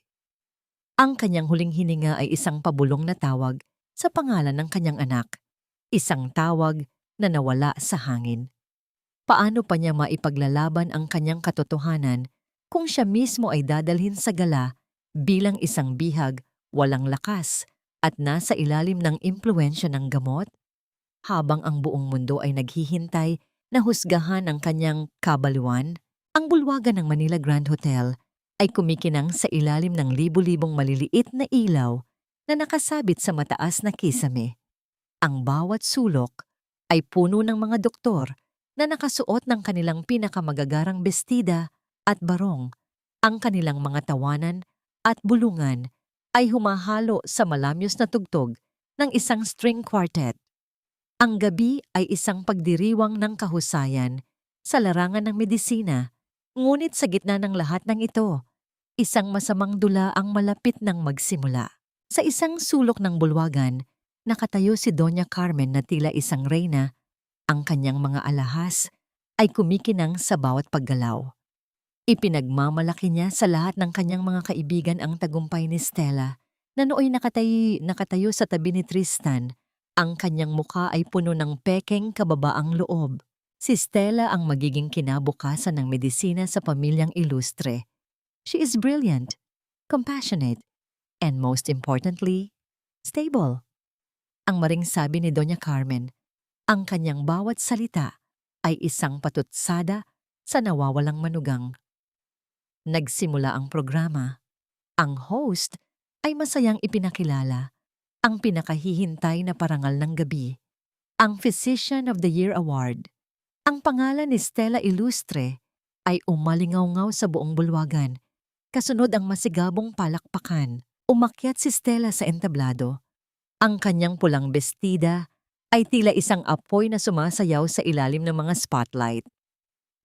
Ang kanyang huling hininga ay isang pabulong na tawag sa pangalan ng kanyang anak, isang tawag na nawala sa hangin. Paano pa niya maipaglalaban ang kanyang katotohanan kung siya mismo ay dadalhin sa gala bilang isang bihag, walang lakas, at nasa ilalim ng impluwensya ng gamot? Habang ang buong mundo ay naghihintay na husgahan ang kanyang kabaliwan, ang bulwagan ng Manila Grand Hotel ay kumikinang sa ilalim ng libu-libong maliliit na ilaw na nakasabit sa mataas na kisame. Ang bawat sulok ay puno ng mga doktor na nakasuot ng kanilang pinakamagagarang bestida at barong. Ang kanilang mga tawanan at bulungan ay humahalo sa malamyos na tugtog ng isang string quartet. Ang gabi ay isang pagdiriwang ng kahusayan sa larangan ng medisina, ngunit sa gitna ng lahat ng ito, isang masamang dula ang malapit ng magsimula. Sa isang sulok ng bulwagan, nakatayo si Doña Carmen na tila isang reyna. Ang kanyang mga alahas ay kumikinang sa bawat paggalaw. Ipinagmamalaki niya sa lahat ng kanyang mga kaibigan ang tagumpay ni Stella na nooy nakatayo sa tabi ni Tristan. Ang kanyang mukha ay puno ng pekeng kababaang loob. Si Stella ang magiging kinabukasan ng medisina sa pamilyang ilustre. She is brilliant, compassionate, and most importantly, stable. Ang maring sabi ni Doña Carmen, ang kanyang bawat salita ay isang patutsada sa nawawalang manugang. Nagsimula ang programa. Ang host ay masayang ipinakilala ang pinakahihintay na parangal ng gabi, ang Physician of the Year Award. Ang pangalan ni Stella Ilustre ay umalingaw-ngaw sa buong bulwagan. Kasunod ang masigabong palakpakan. Umakyat si Stella sa entablado. Ang kanyang pulang bestida ay tila isang apoy na sumasayaw sa ilalim ng mga spotlight.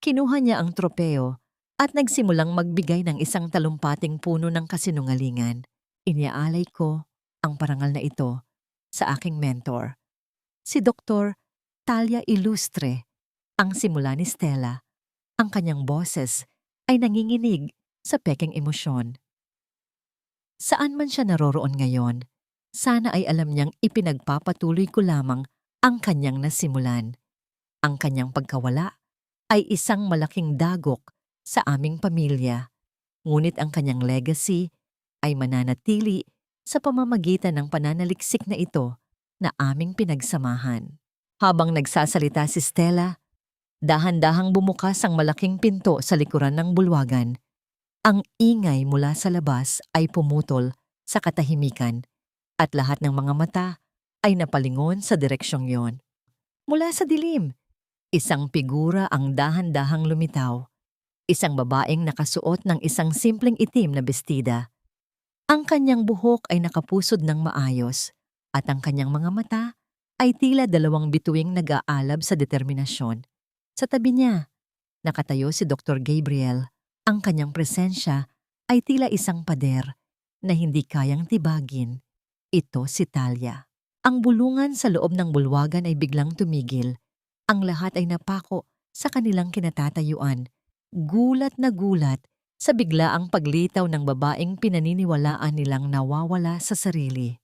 Kinuha niya ang tropeo at nagsimulang magbigay ng isang talumpating puno ng kasinungalingan. Iniaalay ko ang parangal na ito sa aking mentor, si Dr. Talia Ilustre. Ang simula ni Stella, ang kanyang boses ay nanginginig sa pekeng emosyon. Saan man siya naroroon ngayon, sana ay alam niyang ipinagpapatuloy ko lamang ang kanyang nasimulan. Ang kanyang pagkawala ay isang malaking dagok sa aming pamilya, ngunit ang kanyang legacy ay mananatili sa pamamagitan ng pananaliksik na ito na aming pinagsamahan. Habang nagsasalita si Stella, dahan-dahang bumukas ang malaking pinto sa likuran ng bulwagan. Ang ingay mula sa labas ay pumutol sa katahimikan at lahat ng mga mata ay napalingon sa direksyong yon. Mula sa dilim, isang figura ang dahan-dahang lumitaw. Isang babaeng nakasuot ng isang simpleng itim na bestida. Ang kanyang buhok ay nakapusod ng maayos at ang kanyang mga mata ay tila dalawang bituing nag-aalab sa determinasyon. Sa tabi niya, nakatayo si Dr. Gabriel, Ang kanyang presensya ay tila isang pader na hindi kayang tibagin. Ito si Talia. Ang bulungan sa loob ng bulwagan ay biglang tumigil. Ang lahat ay napako sa kanilang kinatatayuan. Gulat na gulat sa biglaang paglitaw ng babaeng pinaniniwalaan nilang nawawala sa sarili.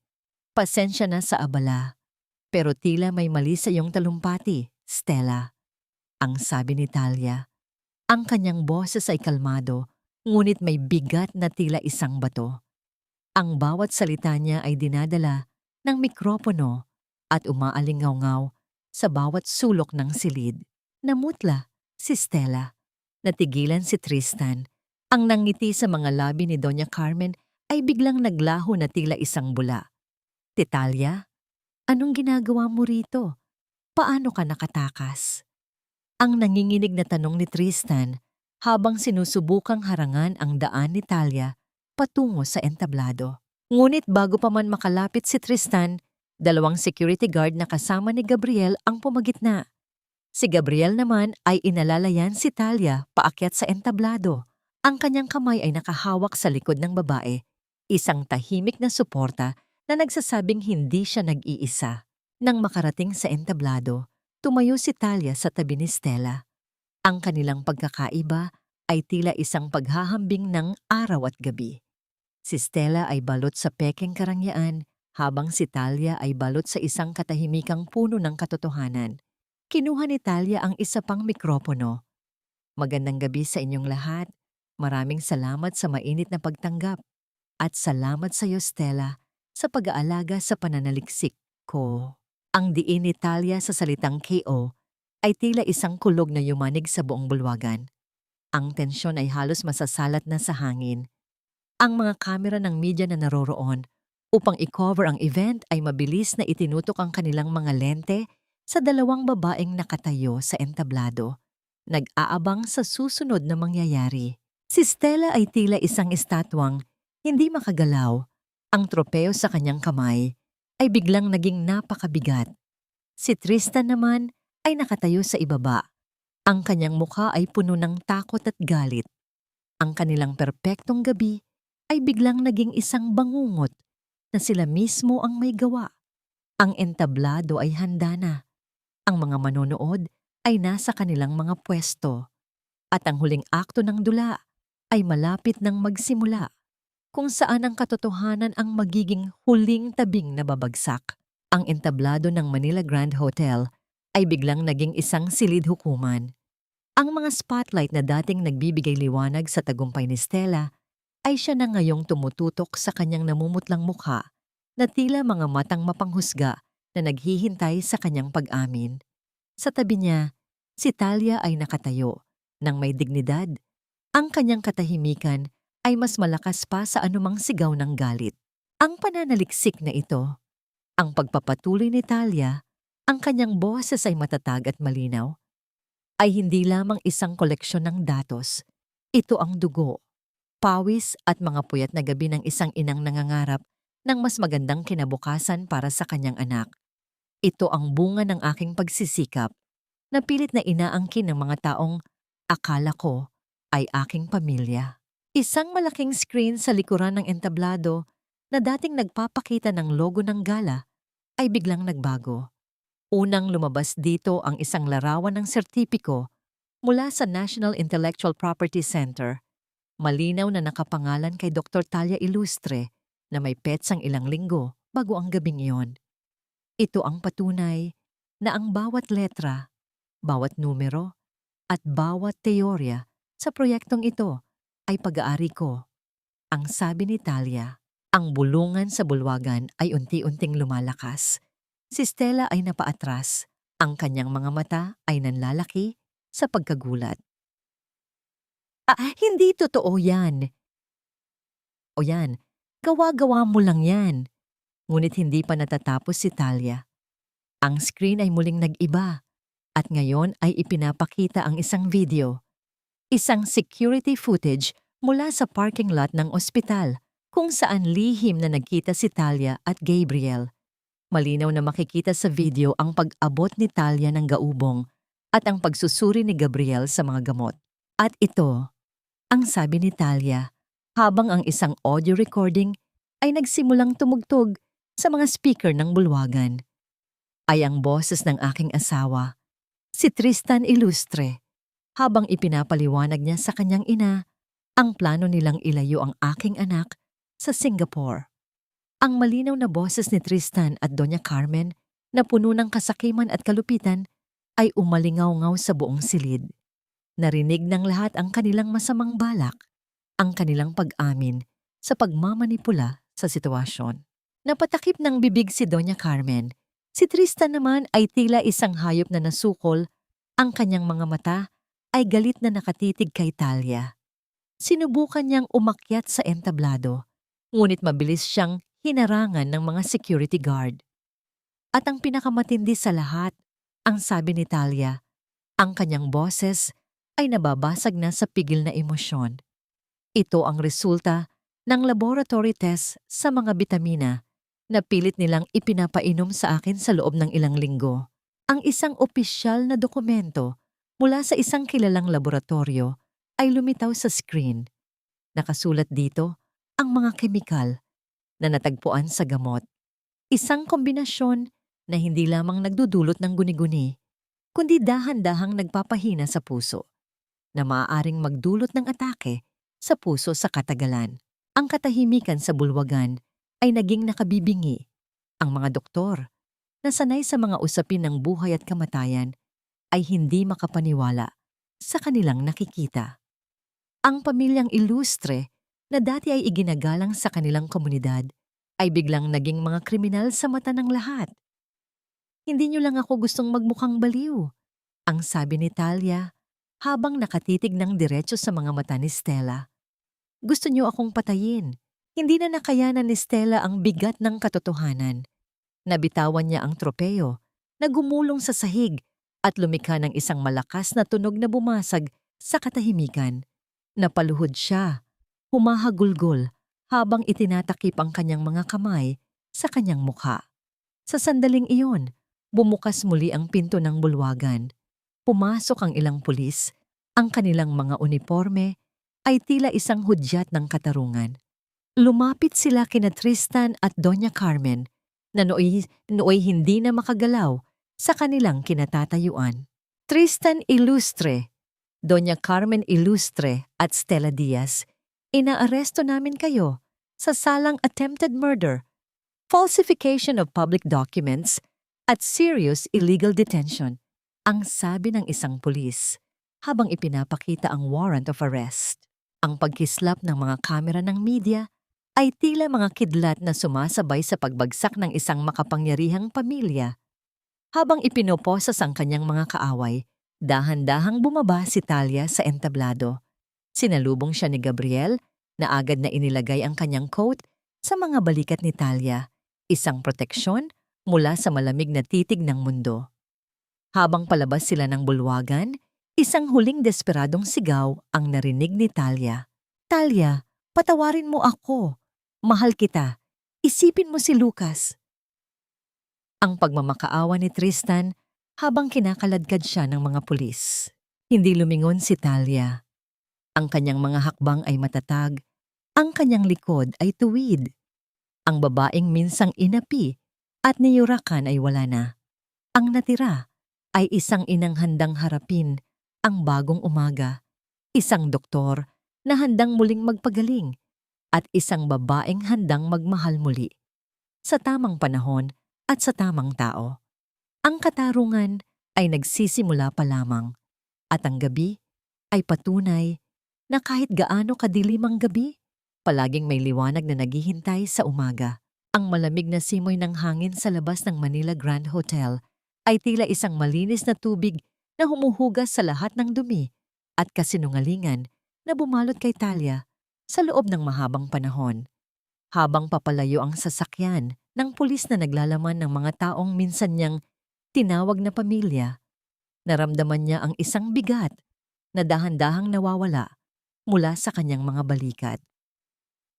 Pasensya na sa abala, pero tila may mali sa iyong talumpati, Stella. Ang sabi ni Talia. Ang kanyang boses ay kalmado, ngunit may bigat na tila isang bato. Ang bawat salita niya ay dinadala ng mikropono at umaalingaw-ngaw sa bawat sulok ng silid. Namutla si Stella. Natigilan si Tristan. Ang nangiti sa mga labi ni Doña Carmen ay biglang naglaho na tila isang bula. Titalia, anong ginagawa mo rito? Paano ka nakatakas? Ang nanginginig na tanong ni Tristan habang sinusubukang harangan ang daan ni Talia patungo sa entablado. Ngunit bago pa man makalapit si Tristan, dalawang security guard na kasama ni Gabriel ang pumagitna. Si Gabriel naman ay inalalayan si Talia paakyat sa entablado. Ang kanyang kamay ay nakahawak sa likod ng babae, isang tahimik na suporta na nagsasabing hindi siya nag-iisa. Nang makarating sa entablado, tumayo si Talia sa tabi ni Stella. Ang kanilang pagkakaiba ay tila isang paghahambing ng araw at gabi. Si Stella ay balot sa pekeng karangyaan habang si Talia ay balot sa isang katahimikang puno ng katotohanan. Kinuha ni Talia ang isa pang mikropono. Magandang gabi sa inyong lahat. Maraming salamat sa mainit na pagtanggap. At salamat sa iyo, Stella, sa pag-aalaga sa pananaliksik ko. Ang diin ni Talia sa salitang KO ay tila isang kulog na yumanig sa buong bulwagan. Ang tensyon ay halos masasalat na sa hangin. Ang mga kamera ng media na naroroon upang i-cover ang event ay mabilis na itinutok ang kanilang mga lente sa dalawang babaeng nakatayo sa entablado, nag-aabang sa susunod na mangyayari. Si Stella ay tila isang estatwang hindi makagalaw. Ang tropeo sa kanyang kamay ay biglang naging napakabigat. Si Tristan naman ay nakatayo sa ibaba. Ang kanyang mukha ay puno ng takot at galit. Ang kanilang perpektong gabi ay biglang naging isang bangungot na sila mismo ang may gawa. Ang entablado ay handa na. Ang mga manonood ay nasa kanilang mga pwesto. At ang huling akto ng dula ay malapit nang magsimula, kung saan ang katotohanan ang magiging huling tabing na babagsak. Ang entablado ng Manila Grand Hotel ay biglang naging isang silid hukuman. Ang mga spotlight na dating nagbibigay liwanag sa tagumpay ni Stella ay siya na ngayong tumututok sa kanyang namumutlang mukha na tila mga matang mapanghusga na naghihintay sa kanyang pag-amin. Sa tabi niya, si Talia ay nakatayo nang may dignidad. Ang kanyang katahimikan ay mas malakas pa sa anumang sigaw ng galit. Ang pananaliksik na ito, ang pagpapatuloy ni Talia, ang kanyang boses ay matatag at malinaw, ay hindi lamang isang koleksyon ng datos. Ito ang dugo, pawis at mga puyat na gabi ng isang inang nangangarap ng mas magandang kinabukasan para sa kanyang anak. Ito ang bunga ng aking pagsisikap na pilit na inaangkin ng mga taong akala ko ay aking pamilya. Isang malaking screen sa likuran ng entablado na dating nagpapakita ng logo ng gala ay biglang nagbago. Unang lumabas dito ang isang larawan ng sertipiko mula sa National Intellectual Property Center. Malinaw na nakapangalan kay Dr. Talia Ilustre na may petsang ilang linggo bago ang gabing iyon. Ito ang patunay na ang bawat letra, bawat numero, at bawat teorya sa proyektong ito ay pag-aari ko. Ang sabi ni Talia, ang bulungan sa bulwagan ay unti-unting lumalakas. Si Stella ay napaatras. Ang kanyang mga mata ay nanlalaki sa pagkagulat. Hindi totoo yan. O yan, gawa-gawa mo lang yan. Ngunit hindi pa natatapos si Talia. Ang screen ay muling nag-iba at ngayon ay ipinapakita ang isang video. Isang security footage mula sa parking lot ng ospital kung saan lihim na nagkita si Talia at Gabriel. Malinaw na makikita sa video ang pag-abot ni Talia ng gaubong at ang pagsusuri ni Gabriel sa mga gamot. At ito, Ang sabi ni Talia, habang ang isang audio recording ay nagsimulang tumugtog sa mga speaker ng bulwagan. Ay ang boses ng aking asawa, si Tristan Ilustre, habang ipinapaliwanag niya sa kanyang ina ang plano nilang ilayo ang aking anak sa Singapore. Ang malinaw na boses ni Tristan at Doña Carmen na puno ng kasakiman at kalupitan ay umalingaw-ngaw sa buong silid. Narinig ng lahat ang kanilang masamang balak, ang kanilang pag-amin sa pagmamanipula sa sitwasyon. Napatakip ng bibig si Doña Carmen. Si Tristan naman ay tila isang hayop na nasukol, ang kanyang mga mata ay galit na nakatitig kay Talia. Sinubukan niyang umakyat sa entablado, ngunit mabilis siyang hinarangan ng mga security guard. At ang pinakamatindi sa lahat, ang sabi ni Talia, ang kanyang boses ay nababasag na sa pigil na emosyon. Ito ang resulta ng laboratory test sa mga bitamina na pilit nilang ipinapainom sa akin sa loob ng ilang linggo. Ang isang opisyal na dokumento mula sa isang kilalang laboratorio ay lumitaw sa screen. Nakasulat dito ang mga kemikal na natagpuan sa gamot. Isang kombinasyon na hindi lamang nagdudulot ng guni-guni, kundi dahan-dahang nagpapahina sa puso, na maaaring magdulot ng atake sa puso sa katagalan. Ang katahimikan sa bulwagan ay naging nakabibingi. Ang mga doktor, na sanay sa mga usapin ng buhay at kamatayan, ay hindi makapaniwala sa kanilang nakikita. Ang pamilyang Ilustre, na dati ay iginagalang sa kanilang komunidad, ay biglang naging mga kriminal sa mata ng lahat. Hindi niyo lang ako gustong magmukhang baliw, ang sabi ni Talia, habang nakatitig ng diretso sa mga mata ni Stella. Gusto niyo akong patayin. Hindi na nakayanan ni Stella ang bigat ng katotohanan. Nabitawan niya ang tropeyo, na gumulong sa sahig at lumikha ng isang malakas na tunog na bumasag sa katahimikan. Napaluhod siya, humahagulgol habang itinatakip ang kanyang mga kamay sa kanyang mukha. Sa sandaling iyon, bumukas muli ang pinto ng bulwagan. Pumasok ang ilang pulis, ang kanilang mga uniforme ay tila isang hudyat ng katarungan. Lumapit sila kina Tristan at Doña Carmen na nooy hindi na makagalaw sa kanilang kinatatayuan. Tristan Ilustre, Doña Carmen Ilustre at Stella Diaz, inaaresto namin kayo sa salang attempted murder, falsification of public documents, at serious illegal detention, ang sabi ng isang pulis habang ipinapakita ang warrant of arrest. Ang pagkislap ng mga kamera ng media ay tila mga kidlat na sumasabay sa pagbagsak ng isang makapangyarihang pamilya. Habang ipinoposas ang kanyang mga kaaway, dahan-dahang bumaba si Talia sa entablado. Sinalubong siya ni Gabriel na agad na inilagay ang kanyang coat sa mga balikat ni Talia, isang proteksyon mula sa malamig na titig ng mundo. Habang palabas sila ng bulwagan, isang huling desperadong sigaw ang narinig ni Talia. Talia, patawarin mo ako. Mahal kita. Isipin mo si Lucas. Ang pagmamakaawa ni Tristan habang kinakaladkad siya ng mga pulis. Hindi lumingon si Talia. Ang kanyang mga hakbang ay matatag. Ang kanyang likod ay tuwid. Ang babaeng minsang inapi at niyurakan ay wala na. Ang natira ay isang inang handang harapin ang bagong umaga, isang doktor na handang muling magpagaling, at isang babaeng handang magmahal muli, sa tamang panahon at sa tamang tao. Ang katarungan ay nagsisimula pa lamang, at ang gabi ay patunay na kahit gaano kadilim ang gabi, palaging may liwanag na naghihintay sa umaga. Ang malamig na simoy ng hangin sa labas ng Manila Grand Hotel ay tila isang malinis na tubig na humuhugas sa lahat ng dumi at kasinungalingan na bumalot kay Talia sa loob ng mahabang panahon. Habang papalayo ang sasakyan ng pulis na naglalaman ng mga taong minsan niyang tinawag na pamilya, naramdaman niya ang isang bigat na dahan-dahang nawawala mula sa kanyang mga balikat.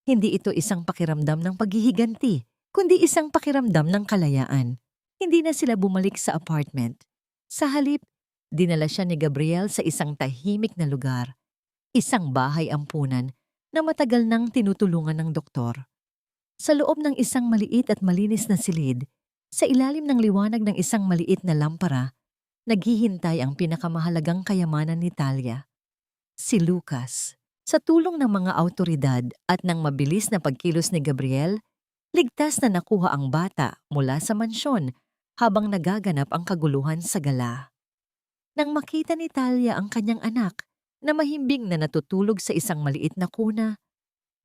Hindi ito isang pakiramdam ng paghihiganti, kundi isang pakiramdam ng kalayaan. Hindi na sila bumalik sa apartment. Sa halip, dinala siya ni Gabriel sa isang tahimik na lugar. Isang bahay ampunan na matagal nang tinutulungan ng doktor. Sa loob ng isang maliit at malinis na silid, sa ilalim ng liwanag ng isang maliit na lampara, naghihintay ang pinakamahalagang kayamanan ni Talia, si Lucas. Sa tulong ng mga awtoridad at ng mabilis na pagkilos ni Gabriel, ligtas na nakuha ang bata mula sa mansyon habang nagaganap ang kaguluhan sa gala. Nang makita ni Talia ang kanyang anak na mahimbing na natutulog sa isang maliit na kuna,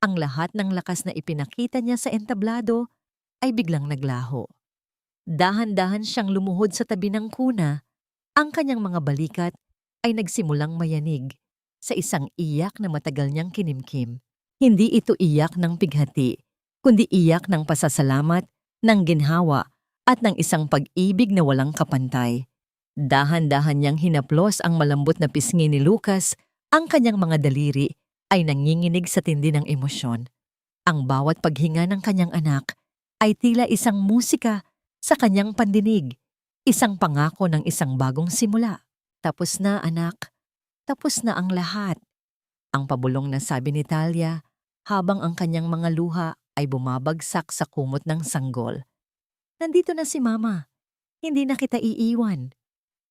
ang lahat ng lakas na ipinakita niya sa entablado ay biglang naglaho. Dahan-dahan siyang lumuhod sa tabi ng kuna, ang kanyang mga balikat ay nagsimulang mayanig sa isang iyak na matagal niyang kinimkim. Hindi ito iyak ng pighati, kundi iyak ng pasasalamat, ng ginhawa at ng isang pag-ibig na walang kapantay. Dahan-dahan niyang hinaplos ang malambot na pisngi ni Lucas, ang kanyang mga daliri ay nanginginig sa tindi ng emosyon. Ang bawat paghinga ng kanyang anak ay tila isang musika sa kanyang pandinig, isang pangako ng isang bagong simula. Tapos na, anak. Tapos na ang lahat. Ang pabulong na sabi ni Talia habang ang kanyang mga luha ay bumabagsak sa kumot ng sanggol. Nandito na si Mama. Hindi na kita iiwan.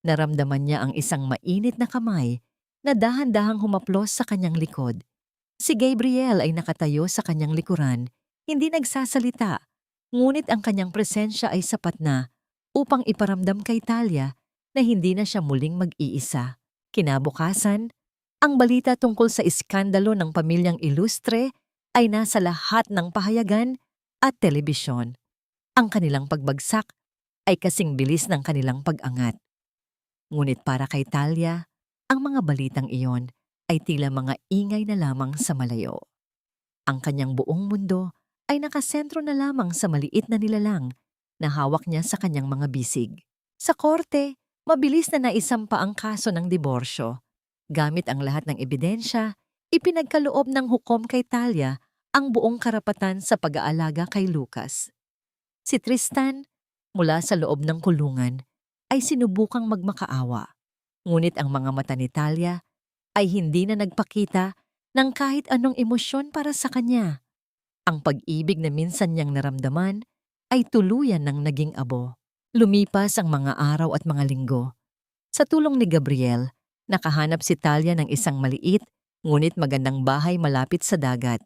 Naramdaman niya ang isang mainit na kamay na dahan-dahang humaplos sa kanyang likod. Si Gabriel ay nakatayo sa kanyang likuran, hindi nagsasalita, ngunit ang kanyang presensya ay sapat na upang iparamdam kay Talia na hindi na siya muling mag-iisa. Kinabukasan, ang balita tungkol sa iskandalo ng pamilyang ilustre ay nasa lahat ng pahayagan at telebisyon. Ang kanilang pagbagsak ay kasing bilis ng kanilang pag-angat. Ngunit para kay Talia, ang mga balitang iyon ay tila mga ingay na lamang sa malayo. Ang kanyang buong mundo ay nakasentro na lamang sa maliit na nilalang na hawak niya sa kanyang mga bisig. Sa korte, mabilis na naisampa ang kaso ng diborsyo. Gamit ang lahat ng ebidensya, ipinagkaloob ng hukom kay Talia ang buong karapatan sa pag-aalaga kay Lucas. Si Tristan, mula sa loob ng kulungan, ay sinubukang magmakaawa. Ngunit ang mga mata ni Talia ay hindi na nagpakita ng kahit anong emosyon para sa kanya. Ang pag-ibig na minsan niyang naramdaman ay tuluyan ng naging abo. Lumipas ang mga araw at mga linggo. Sa tulong ni Gabriel, nakahanap si Talia ng isang maliit ngunit magandang bahay malapit sa dagat.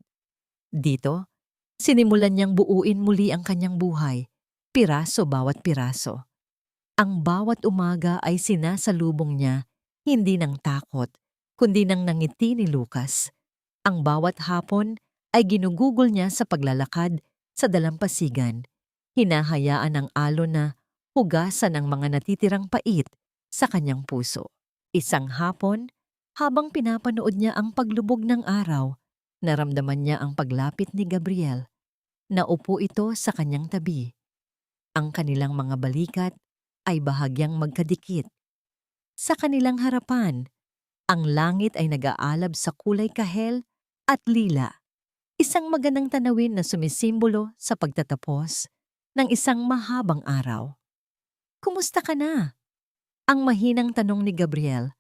Dito, sinimulan niyang buuin muli ang kanyang buhay, piraso bawat piraso. Ang bawat umaga ay sinasalubong niya hindi ng takot, kundi ng nangiti ni Lucas. Ang bawat hapon ay ginugugol niya sa paglalakad sa dalampasigan. Hinahayaan ng alon na hugasan ang mga natitirang pait sa kanyang puso. Isang hapon, habang pinapanood niya ang paglubog ng araw, naramdaman niya ang paglapit ni Gabriel. Naupo ito sa kanyang tabi. Ang kanilang mga balikat ay bahagyang magkadikit. Sa kanilang harapan, ang langit ay nag-aalab sa kulay kahel at lila. Isang magandang tanawin na sumisimbolo sa pagtatapos ng isang mahabang araw. Kumusta ka na? Ang mahinang tanong ni Gabriel.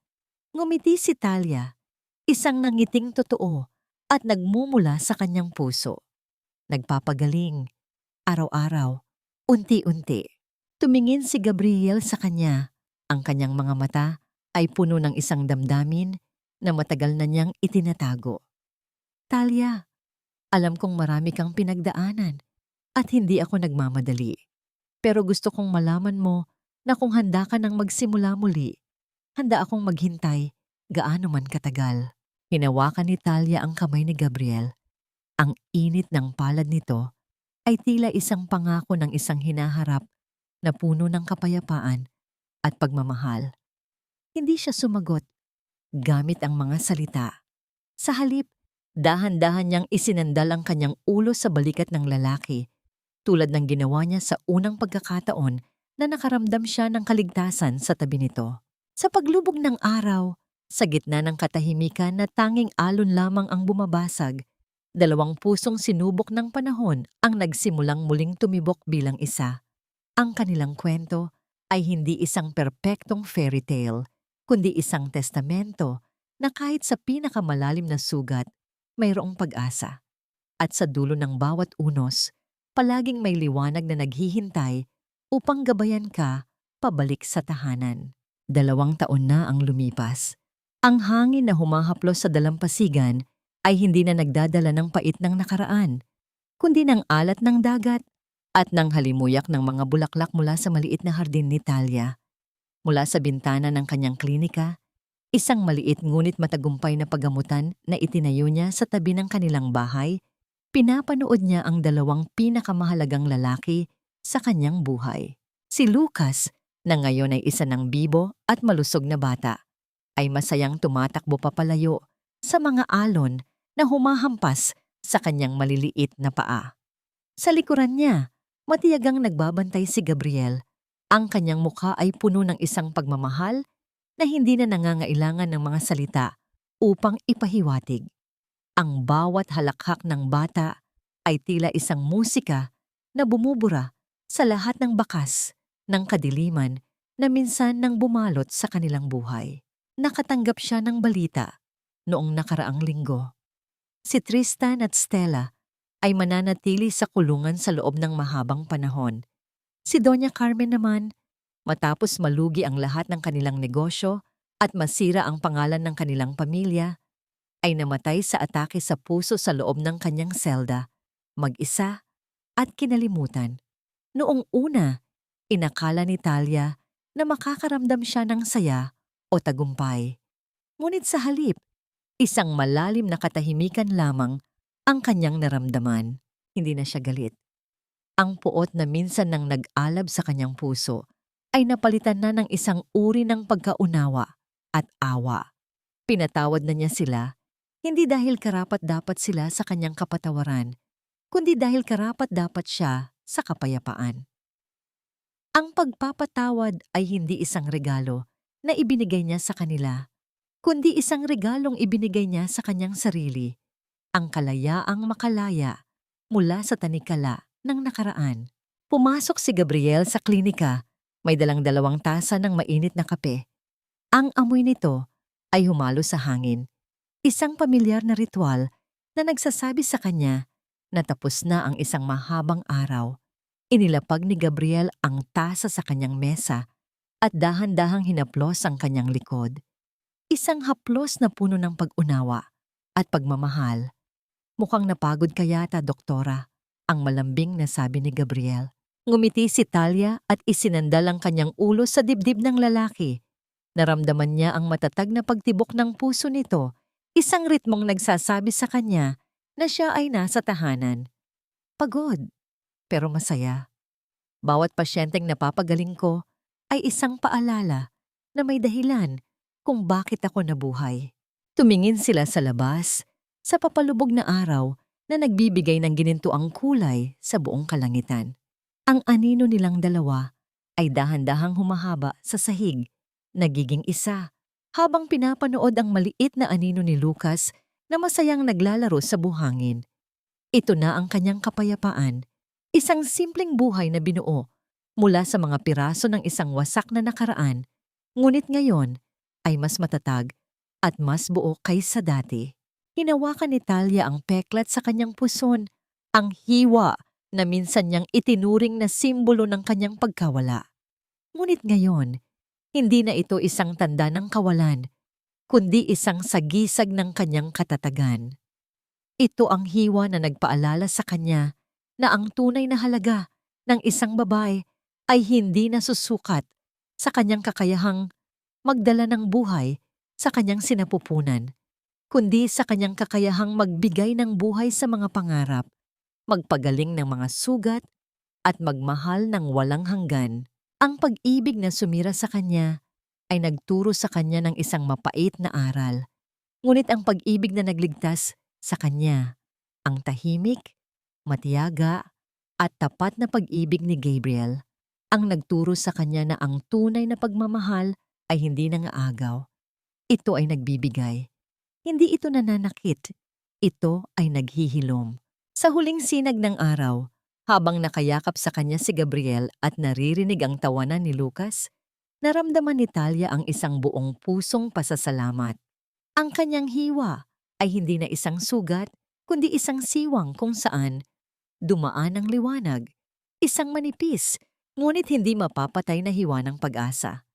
Ngumiti si Talia, isang nangiting totoo at nagmumula sa kanyang puso. Nagpapagaling, araw-araw, unti-unti. Tumingin si Gabriel sa kanya. Ang kanyang mga mata ay puno ng isang damdamin na matagal na niyang itinatago. Talia, alam kong marami kang pinagdaanan at hindi ako nagmamadali. Pero gusto kong malaman mo na kung handa ka nang magsimula muli, handa akong maghintay gaano man katagal. Hinawakan ni Talia ang kamay ni Gabriel. Ang init ng palad nito ay tila isang pangako ng isang hinaharap na puno ng kapayapaan at pagmamahal. Hindi siya sumagot gamit ang mga salita. Sa halip, dahan-dahan niyang isinandal ang kanyang ulo sa balikat ng lalaki, tulad ng ginawa niya sa unang pagkakataon na nakaramdam siya ng kaligtasan sa tabi nito. Sa paglubog ng araw, sa gitna ng katahimikan na tanging alon lamang ang bumabasag, dalawang pusong sinubok ng panahon ang nagsimulang muling tumibok bilang isa. Ang kanilang kwento ay hindi isang perpektong fairy tale, kundi isang testamento na kahit sa pinakamalalim na sugat, mayroong pag-asa. At sa dulo ng bawat unos, palaging may liwanag na naghihintay upang gabayan ka pabalik sa tahanan. 2 taon na ang lumipas. Ang hangin na humahaplos sa dalampasigan ay hindi na nagdadala ng pait ng nakaraan, kundi ng alat ng dagat at ng halimuyak ng mga bulaklak mula sa maliit na hardin ni Talia. Mula sa bintana ng kanyang klinika, isang maliit ngunit matagumpay na paggamutan na itinayo niya sa tabi ng kanilang bahay, pinapanood niya ang 2 pinakamahalagang lalaki sa kanyang buhay. Si Lucas, na ngayon ay isa ng bibo at malusog na bata, ay masayang tumatakbo papalayo sa mga alon na humahampas sa kanyang maliliit na paa. Sa likuran niya, matiyagang nagbabantay si Gabriel. Ang kanyang mukha ay puno ng isang pagmamahal na hindi na nangangailangan ng mga salita upang ipahiwatig. Ang bawat halakhak ng bata ay tila isang musika na bumubura sa lahat ng bakas ng kadiliman na minsan nang bumalot sa kanilang buhay. Nakatanggap siya ng balita noong nakaraang linggo. Si Tristan at Stella ay mananatili sa kulungan sa loob ng mahabang panahon. Si Doña Carmen naman, matapos malugi ang lahat ng kanilang negosyo at masira ang pangalan ng kanilang pamilya, ay namatay sa atake sa puso sa loob ng kanyang selda, mag-isa at kinalimutan. Noong una, inakala ni Talia na makakaramdam siya ng saya o tagumpay. Ngunit sa halip, isang malalim na katahimikan lamang ang kanyang naramdaman. Hindi na siya galit. Ang puot na minsan nang nag-alab sa kanyang puso ay napalitan na ng isang uri ng pagkaunawa at awa. Pinatawad na niya sila, hindi dahil karapat-dapat sila sa kanyang kapatawaran, kundi dahil karapat-dapat siya sa kapayapaan. Ang pagpapatawad ay hindi isang regalo na ibinigay niya sa kanila, kundi isang regalong ibinigay niya sa kanyang sarili, ang kalayaang makalaya mula sa tanikala ng nakaraan. Pumasok si Gabriel sa klinika, may dalang 2 tasa ng mainit na kape. Ang amoy nito ay humalo sa hangin, isang pamilyar na ritual na nagsasabi sa kanya na tapos na ang isang mahabang araw. Inilapag ni Gabriel ang tasa sa kanyang mesa at dahan-dahang hinaplos ang kanyang likod. Isang haplos na puno ng pag-unawa at pagmamahal. Mukhang napagod ka yata, doktora, ang malambing na sabi ni Gabriel. Ngumiti si Talia at isinandal ang kanyang ulo sa dibdib ng lalaki. Naramdaman niya ang matatag na pagtibok ng puso nito, isang ritmong nagsasabi sa kanya na siya ay nasa tahanan. Pagod, pero masaya. Bawat pasyenteng napapagaling ko ay isang paalala na may dahilan kung bakit ako nabuhay. Tumingin sila sa labas, sa papalubog na araw na nagbibigay ng ginintuang kulay sa buong kalangitan. Ang anino nilang 2 ay dahan-dahang humahaba sa sahig, nagiging isa, habang pinapanood ang maliit na anino ni Lucas na masayang naglalaro sa buhangin. Ito na ang kanyang kapayapaan, isang simpleng buhay na binuo mula sa mga piraso ng isang wasak na nakaraan, ngunit ngayon ay mas matatag at mas buo kaysa dati. Hinawakan ni Talia ang peklat sa kanyang puson, ang hiwa na minsan niyang itinuring na simbolo ng kanyang pagkawala. Ngunit ngayon, hindi na ito isang tanda ng kawalan, kundi isang sagisag ng kanyang katatagan. Ito ang hiwa na nagpaalala sa kanya na ang tunay na halaga ng isang babae ay hindi nasusukat sa kanyang kakayahang magdala ng buhay sa kanyang sinapupunan, kundi sa kanyang kakayahang magbigay ng buhay sa mga pangarap, magpagaling ng mga sugat, at magmahal ng walang hanggan. Ang pag-ibig na sumira sa kanya ay nagturo sa kanya ng isang mapait na aral. Ngunit ang pag-ibig na nagligtas sa kanya, ang tahimik, matiyaga, at tapat na pag-ibig ni Gabriel, ang nagturo sa kanya na ang tunay na pagmamahal ay hindi nangaagaw. Ito ay nagbibigay. Hindi ito nananakit. Ito ay naghihilom. Sa huling sinag ng araw, habang nakayakap sa kanya si Gabriel at naririnig ang tawanan ni Lucas, naramdaman ni Talia ang isang buong pusong pasasalamat. Ang kanyang hiwa ay hindi na isang sugat, kundi isang siwang kung saan dumaan ang liwanag, isang manipis, ngunit hindi mapapatay na hiwa ng pag-asa.